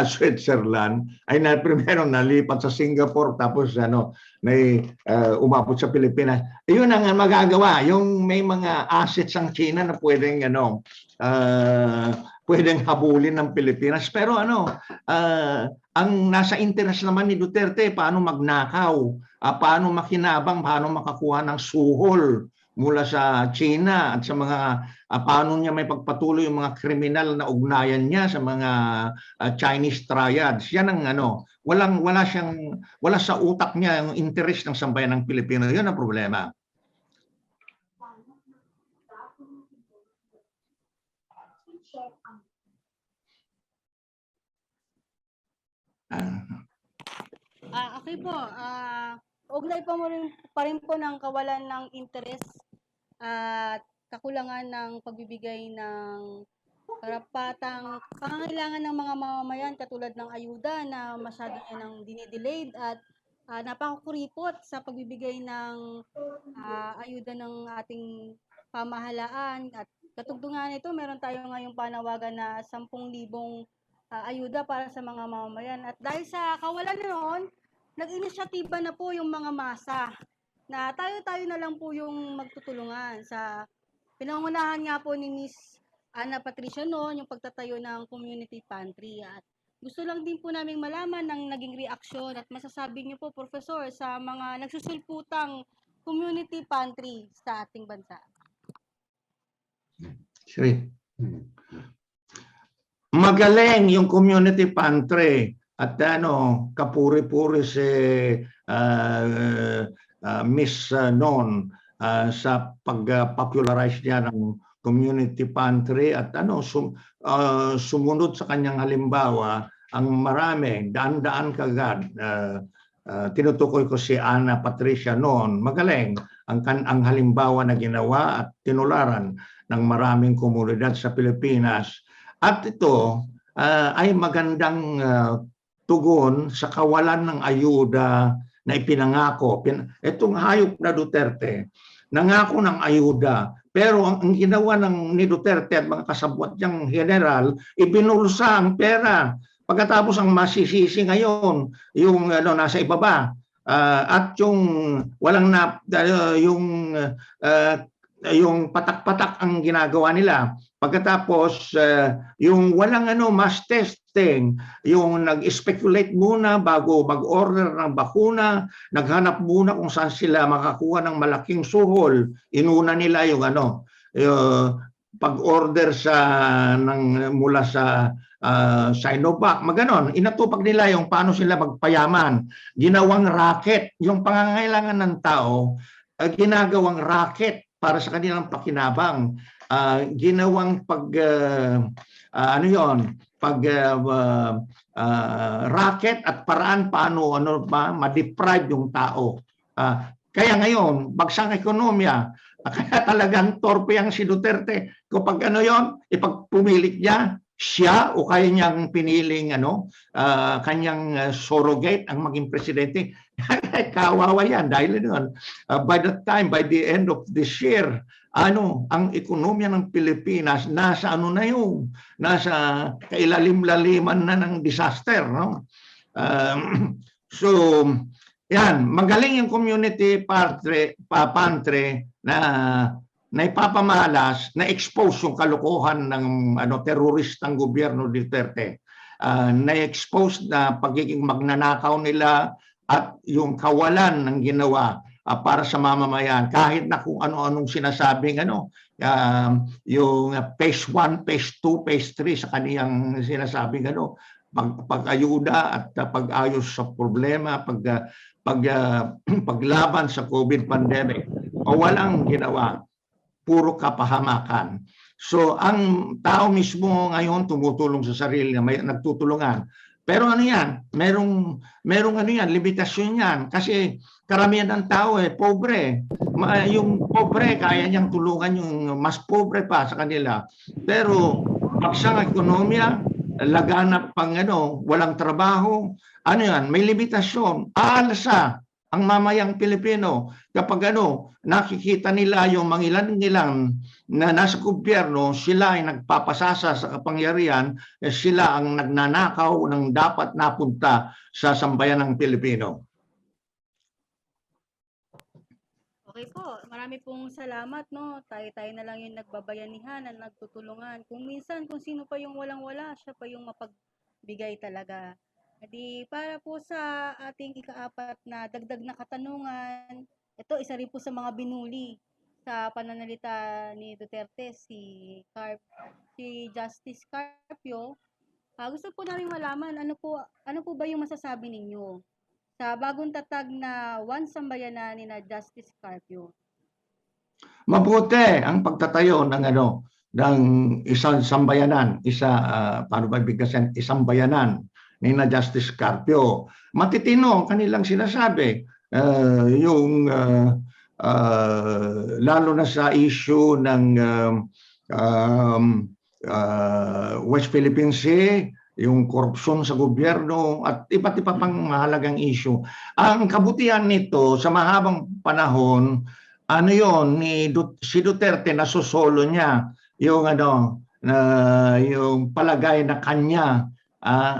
Speaker 3: Switzerland ay primero nalipat sa Singapore tapos umabot sa Pilipinas. Yun ang magagawa, yung may mga assets ang China na pwedeng habulin ng Pilipinas. Pero ang nasa interest naman ni Duterte, paano magnakaw, paano makinabang, paano makakuha ng suhol mula sa China at sa mga paano niya may pagpatuloy yung mga kriminal na ugnayan niya sa mga Chinese triads. Yan ang wala sa utak niya yung interest ng sambayan ng Pilipino. Yun ang problema.
Speaker 1: Okay po. Ugnay pa rin po ng kawalan ng interes at kakulangan ng pagbibigay ng karapatang pangangailangan ng mga mamamayan katulad ng ayuda na masyado niya nang dinidelayed at napakakuripot sa pagbibigay ng ayuda ng ating pamahalaan. At katugtungan nito, meron tayo ngayong panawagan na 10,000 ayuda para sa mga mamamayan. At dahil sa kawalan noon, nag-inisyatiba na po yung mga masa na tayo-tayo na lang po yung magtutulungan. Sa pinangunahan nga po ni Miss Ana Patricia noon, yung pagtatayo ng community pantry. At gusto lang din po namin malaman ng naging reaksyon at masasabi niyo po, Professor, sa mga nagsusulputang community pantry sa ating bansa.
Speaker 3: Sige. Magaling yung community pantry at kapuri-puri si Miss Non sa pag-popularize niya ng community pantry at sumunod sa kanyang halimbawa ang marami, daan-daan kagad. Tinutukoy ko si Ana Patricia noon. Magaling ang halimbawa na ginawa at tinularan ng maraming komunidad sa Pilipinas. At ito ay magandang tugon sa kawalan ng ayuda na ipinangako. Itong hayop na Duterte, nangako ng ayuda. Pero ang ginawa ni Duterte at mga kasabwat niyang general, ibinulsa ang pera. Pagkatapos ang masisisi ngayon, yung nasa ibaba. At yung walang yung patak-patak ang ginagawa nila. Pagkatapos yung walang mass testing, yung nag-speculate muna bago mag-order ng bakuna, naghanap muna kung saan sila makakuha ng malaking suhol. Inuna nila yung pag-order mula sa Sinovac, maganon. Inatupag nila yung paano sila magpayaman. Ginawang racket. Yung pangangailangan ng tao, ginagawang racket para sa kanilang pakinabang. Ginawang racket at paraan paano ma-deprive yung tao. Kaya ngayon, bagsang ekonomiya, kaya talagang torpe ang si Duterte. Kapag ipagpumilit niya, siya o kaya niyang piniling kanyang surrogate ang maging presidente, kawawa yan dahil by the end of this year, ang ekonomiya ng Pilipinas nasa nasa kailalim-laliman na ng disaster, no? So yan, magaling yung community pantry na ipapamalas, na expose yung kalokohan ng teroristang gobyerno Duterte. Na-expose na pagiging magnanakaw nila at yung kawalan ng ginawa para sa mamamayan. Kahit na kung ano-anong sinasabing yung phase 1, phase 2, phase 3 sa kaniyang sinasabing pag-ayuda at pag-ayos sa problema, paglaban sa COVID pandemic. O walang ginawa. Puro kapahamakan. So ang tao mismo ngayon tumutulong sa sarili na nagtutulungan. Pero merong limitasyon yan kasi karamihan ng tao pobre. Yung pobre kaya niyang tulungan yung mas pobre pa sa kanila. Pero bagsang ekonomiya, laganap pang walang trabaho, may limitasyon. Aalsa ang mamayang Pilipino kapag nakikita nila yung mangilan-ngilan na nasa gobyerno, sila ay nagpapasasa sa kapangyarihan, sila ang nagnanakaw ng dapat napunta sa sambayanang Pilipino.
Speaker 1: Okay po, marami pong salamat, no? Tayo-tayo na lang yung nagbabayanihan at nagtutulungan. Kung minsan, kung sino pa yung walang-wala, siya pa yung mapagbigay talaga. Di para po sa ating ika-4 na dagdag na katanungan, ito isa rin po sa mga binuli sa pananalita ni Duterte, si Justice Carpio. Gusto po namin malaman, ano po ba yung masasabi ninyo sa bagong tatag na One Sambayanan ni Justice Carpio?
Speaker 3: Mabuti ang pagtatayo ng isang sambayanan, paano ba bigkasin, isang bayanan ni Justice Carpio. Matitino ang kanilang sinasabi. Lalo na sa issue ng West Philippine Sea, yung korupsyon sa gobyerno at iba't iba pang mahalagang issue. Ang kabutihan nito sa mahabang panahon, si Duterte nasusolo niya yung yung palagay na kanya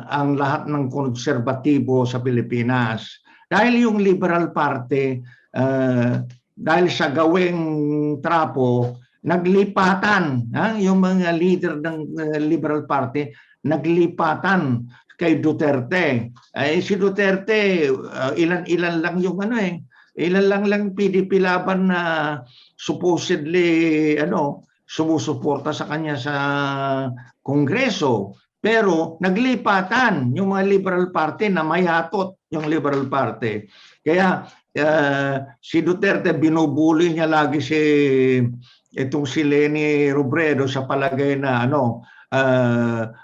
Speaker 3: ang lahat ng konserbatibo sa Pilipinas. Dahil yung Liberal Party, dahil sa gawing trapo, naglipatan. Yung mga leader ng Liberal Party, naglipatan kay Duterte. Si Duterte, ilan lang yung ilan lang PDP laban na supposedly sumusuporta sa kanya sa Kongreso. Pero naglipatan yung mga Liberal Party na may hatot yung Liberal Party. Kaya si Duterte binubuli niya lagi itong si Leni Robredo sa palagay na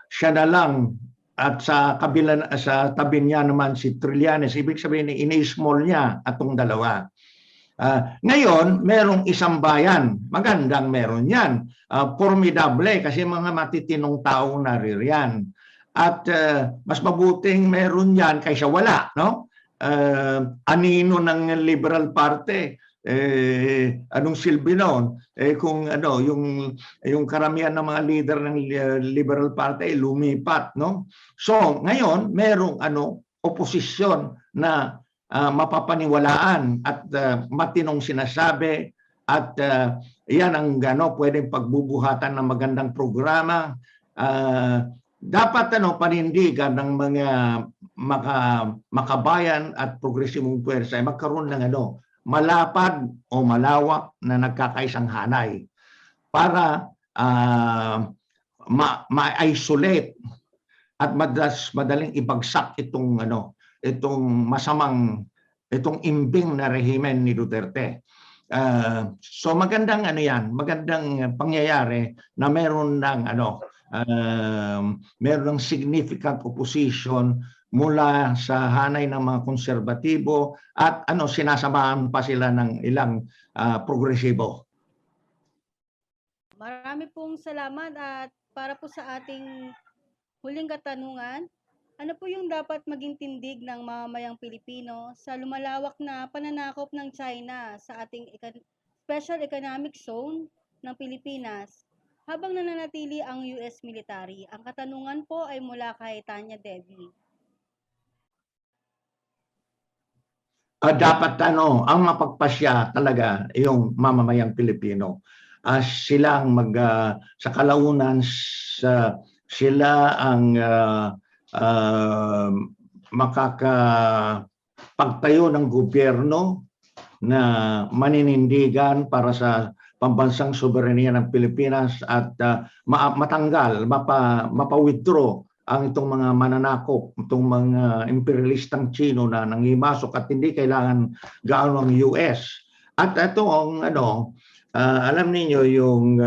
Speaker 3: siya na lang at sa tabi niya naman si Trillanes. Ibig sabihin ini-small niya atong dalawa. Ngayon, merong isang bayan. Magandang meron yan. Formidable kasi mga matitinong tao naririyan. At mas mabuting meron yan kaysa wala. No? Anino ng Liberal Party. Anong silbi noon? Kung yung karamihan ng mga leader ng Liberal Party lumipat. No? So, ngayon, merong oposisyon na mapapaniwalaan at matinong sinasabi at yan ang pwedeng pagbubuhatan ng magandang programa. Dapat panindigan ng mga makabayan at progresibong puwersa ay magkaroon ng malapad o malawak na nagkakaisang hanay para ma-isolate at madaling ibagsak itong itong imbing na rehimen ni Duterte. So magandang magandang pangyayari na meron ng significant opposition mula sa hanay ng mga konserbatibo at sinasamahan pa sila ng ilang progresibo.
Speaker 1: Marami pong salamat at para po sa ating huling katanungan, ano po yung dapat maging tindig ng mamamayang Pilipino sa lumalawak na pananakop ng China sa ating Special Economic Zone ng Pilipinas habang nananatili ang US military? Ang katanungan po ay mula kay Tanya Devi.
Speaker 3: Dapat ang mapagpasya talaga yung mamamayang Pilipino. Sila ang sa kalaunan sila ang makakapagtayo ng gobyerno na maninindigan para sa pambansang soberanya ng Pilipinas at matanggal, mapa-withdraw ang itong mga mananakop, itong mga imperialistang Chino na nangimasok at hindi kailangan gaano ang US. At ito alam niyo yung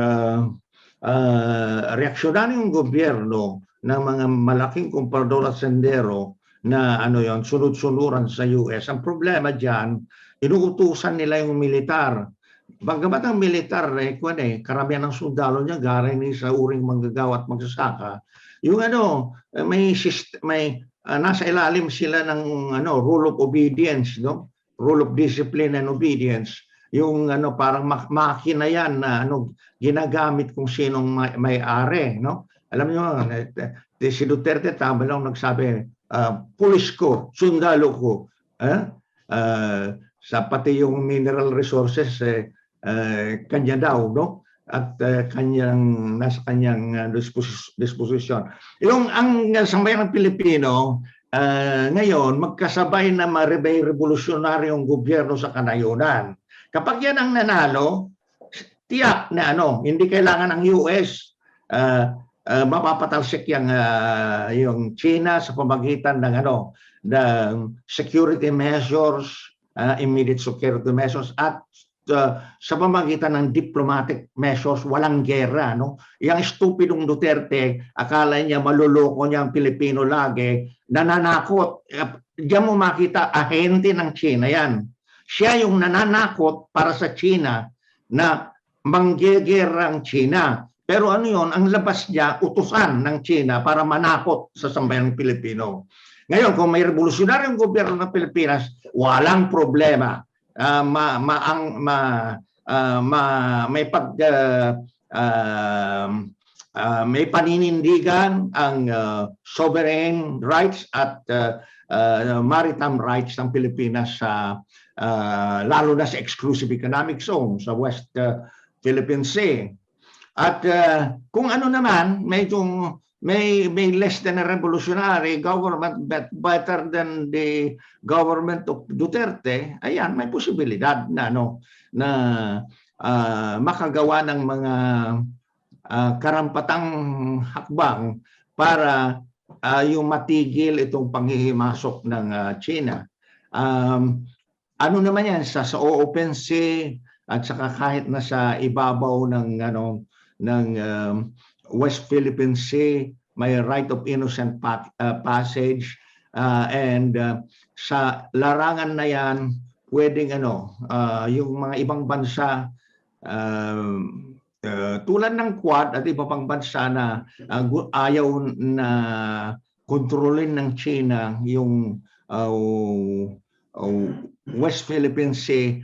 Speaker 3: reaksyonaryong gobyerno ng mga malaking komprador at sendero na sunod-sunuran sa US. Ang problema diyan, inuutusan nila yung militar. Bagamat ang militar karamihan ng sundalo niya galing sa uring manggagawa at magsasaka. Yung may nasa ilalim sila ng rule of obedience, rule of discipline and obedience. Yung parang makina yan na ginagamit kung sinong may-ari, Alam niyo, si Duterte tama lang nagsabi, pulis ko, sundalo ko, sa pati yung mineral resources kanya daw, at nasa kanyang disposisyon. Ang sambayan ng Pilipino ngayon magkasabay na revolusyonaryong gobyerno sa kanayunan. Kapag yan ang nanalo, tiyak na hindi kailangan ng US, mapapatalsik yung China sa pamagitan ng security measures, immediate security measures at sa pamagitan ng diplomatic measures, walang gera. Yung stupidong Duterte, akala niya maluloko niya ang Pilipino lagi, nananakot. Diyan mo makita, ahente ng China yan. Siya yung nananakot para sa China na manggegera ang China. Pero yun, ang labas niya, utusan ng China para manakot sa sambayanang Pilipino. Ngayon, kung may revolusyonaryong gobyerno ng Pilipinas, walang problema. May paninindigan ang sovereign rights at maritime rights ng Pilipinas lalo na sa exclusive economic zone sa West Philippine Sea. At kung naman, may less than a revolutionary government but better than the government of Duterte, ayan, may posibilidad na makagawa ng mga karampatang hakbang para yung matigil itong panghihimasok ng China. Naman yan sa open sea at saka kahit na sa ibabaw ng West Philippine Sea, may right of innocent passage and sa larangan na yan pwedeng yung mga ibang bansa tulad ng Quad at iba pang bansa na ayaw na kontrolin ng China yung West Philippine Sea,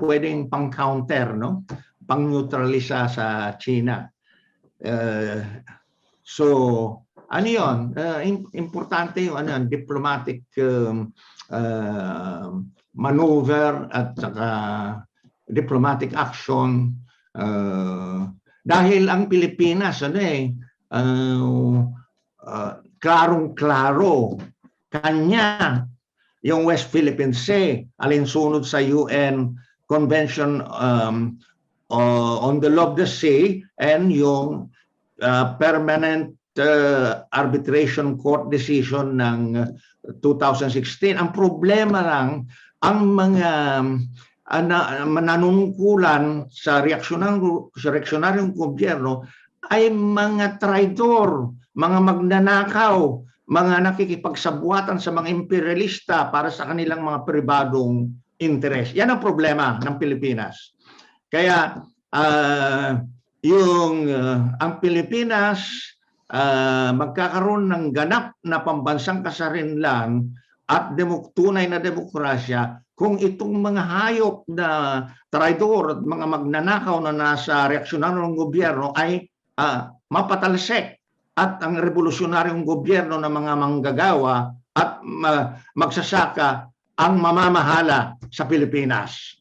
Speaker 3: pwedeng pang-counter, pang-neutralisa sa China. So, yun? Importante yung diplomatic maneuver at saka diplomatic action dahil ang Pilipinas klarong-klaro kanya yung West Philippine Sea alinsunod sa UN Convention on the Law of the Sea and yung permanent arbitration court decision ng 2016. Ang problema lang, ang mga mananungkulan sa reaksyonaryong gobyerno ay mga traidor, mga magnanakaw, mga nakikipagsabuatan sa mga imperialista para sa kanilang mga pribadong interes. Yan ang problema ng Pilipinas. Kaya ang Pilipinas magkakaroon ng ganap na pambansang kasarinlan at tunay na demokrasya kung itong mga hayop na traidor at mga magnanakaw na nasa reaksyonaryong gobyerno ay mapatalsik at ang revolusyonaryong gobyerno ng mga manggagawa at magsasaka ang mamamahala sa Pilipinas.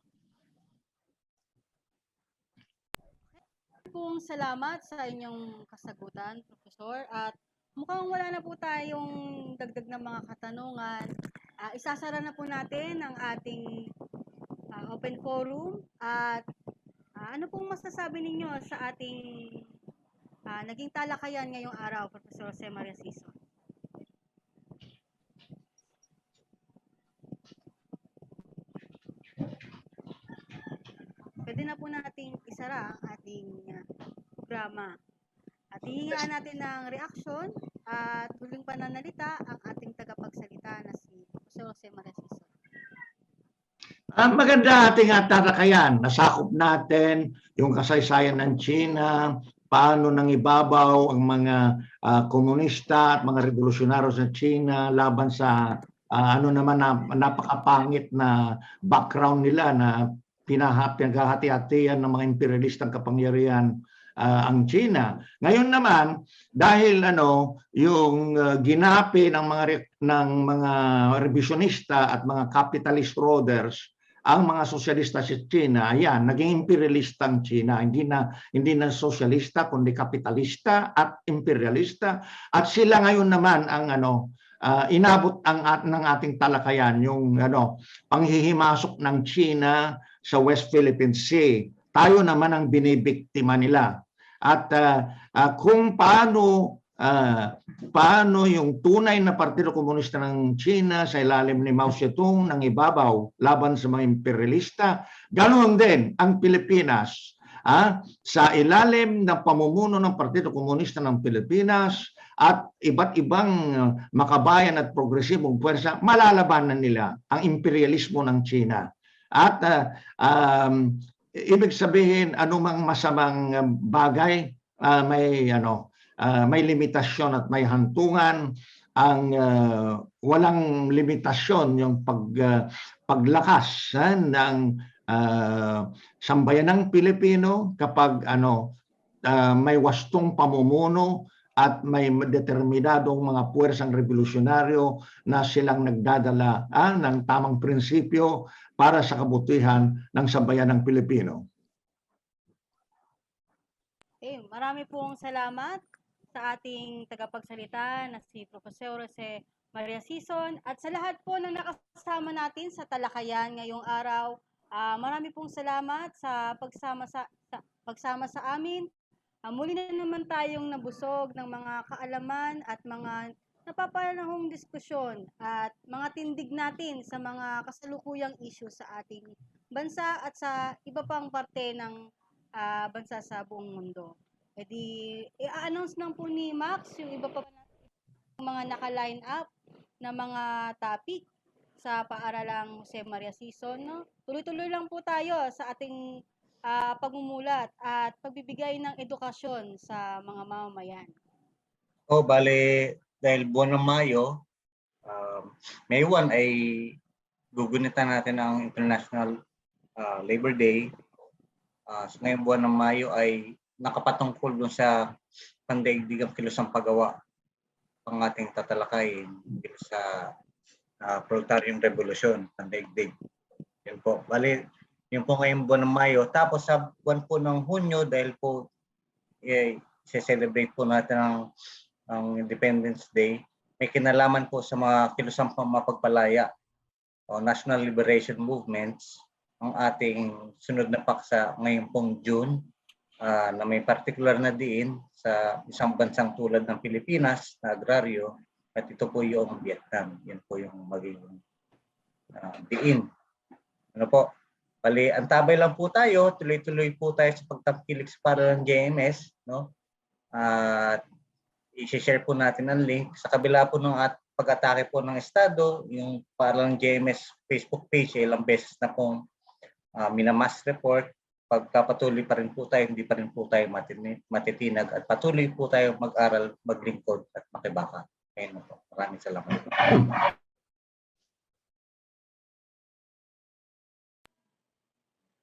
Speaker 1: Salamat sa inyong kasagutan, Professor. At mukhang wala na po tayong dagdag na mga katanungan. Isasara na po natin ang ating open forum. At ano pong masasabi ninyo sa ating naging talakayan ngayong araw, Professor Jose Maria Sison? Pwede na po nating isara ang ating programa. At hihingaan natin ng reaksyon at huling pananalita ang ating tagapagsalita na si Professor Jose Maria Sison.
Speaker 3: Maganda ating talakayan. Nasakop natin yung kasaysayan ng China, paano nang ibabaw ang mga komunista at mga revolusyonaryo sa China laban sa napakapangit na background nila na pinaghahati-hatian ng mga imperialistang kapangyarihan ang China. Ngayon naman, dahil yung ginapi ng mga revisionista at mga capitalist brothers ang mga sosyalista sa China, ayan, naging imperialista ang China. Hindi na sosyalista kundi kapitalista at imperialista, at sila ngayon naman ang inabot ng ating talakayan yung panghihimasok ng China sa West Philippine Sea. Tayo naman ang binibiktima nila. At kung paano yung tunay na Partido Komunista ng China sa ilalim ni Mao Zedong nang ibabaw laban sa mga imperialista, ganoon din ang Pilipinas sa ilalim ng pamumuno ng Partido Komunista ng Pilipinas at iba't ibang makabayan at progresibong puwersa, malalabanan nila ang imperialismo ng China. At ibig sabihin, anumang masamang bagay may limitasyon at may hantungan. Ang walang limitasyon yung paglakas ng sambayanang Pilipino kapag may wastong pamumuno at may determinadong mga puwersang revolusyonaryo na silang nagdadala ng tamang prinsipyo para sa kabutihan ng sambayanang Pilipino.
Speaker 1: Marami pong salamat sa ating tagapagsalita na si Professor Jose Maria Sison at sa lahat po ng nakasama natin sa talakayan ngayong araw. Marami pong salamat sa pagsama sa amin. Muli na naman tayong nabusog ng mga kaalaman at mga napapanahong diskusyon at mga tindig natin sa mga kasalukuyang issue sa ating bansa at sa iba pang parte ng bansa sa buong mundo. I-announce lang po ni Max yung iba pa mga naka-line up na mga topic sa paaralang Jose Maria Sison. No? Tuloy-tuloy lang po tayo sa ating pagmumulat at pagbibigay ng edukasyon sa mga mamamayan.
Speaker 4: Bale, dahil buwan ng Mayo, May 1 ay gugunitan natin ang International Labor Day. So ngayong buwan ng Mayo ay nakapatungkol dun sa pandaigdigang kilusang paggawa ang ating tatalakayin sa proletarian revolution, pandaigdig. Yun po. Bali, yun po ngayong buwan ng Mayo. Tapos sa buwan po ng Hunyo, dahil po celebrate po natin ang Independence Day, may kinalaman po sa mga kilusang mapagpalaya o National Liberation Movements ang ating sunod na paksa ngayong pong June. na may particular na diin sa isang bansang tulad ng Pilipinas na agraryo, at ito po yung Vietnam. Yan po yung magiging diin. Ano po? Bali, antabay lang po tayo, tuloy-tuloy po tayo sa pagtangkilik sa paralan GMS, no? At i-share po natin ang link. Sa kabila po ng pag-atake po ng Estado, yung paralan GMS Facebook page, ilang beses na pong minamass report. Pagkapatuloy pa rin po tayo, hindi pa rin po tayo matitinag at patuloy po tayo mag-aral, maglingkod at makibaka. Ayun po. Maraming salamat.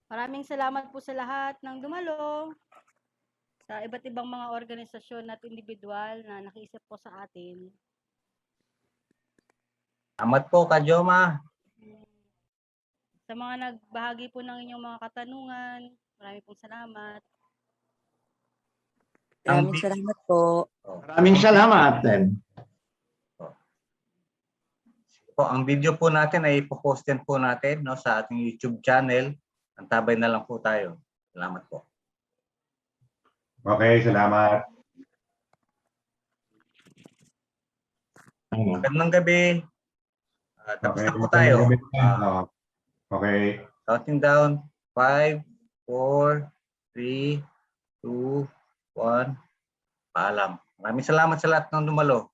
Speaker 1: Maraming salamat po sa lahat ng dumalo, sa iba't ibang mga organisasyon at individual na nakiisip po sa atin.
Speaker 4: Salamat po, Kajoma.
Speaker 1: Sa mga nagbahagi po ng inyong mga katanungan, maraming pong salamat.
Speaker 8: Maraming salamat po.
Speaker 3: Maraming salamat din.
Speaker 4: Ang video po natin ay ipopost din po natin, no, sa ating YouTube channel. Antabay na lang po tayo. Salamat po.
Speaker 7: Okay, salamat.
Speaker 4: Magandang gabi. Tapos
Speaker 7: Okay,
Speaker 4: na po tayo.
Speaker 7: Okay.
Speaker 4: Counting down. 5, 4, 3, 2, 1. Paalam. Maraming salamat sa lahat ng dumalo.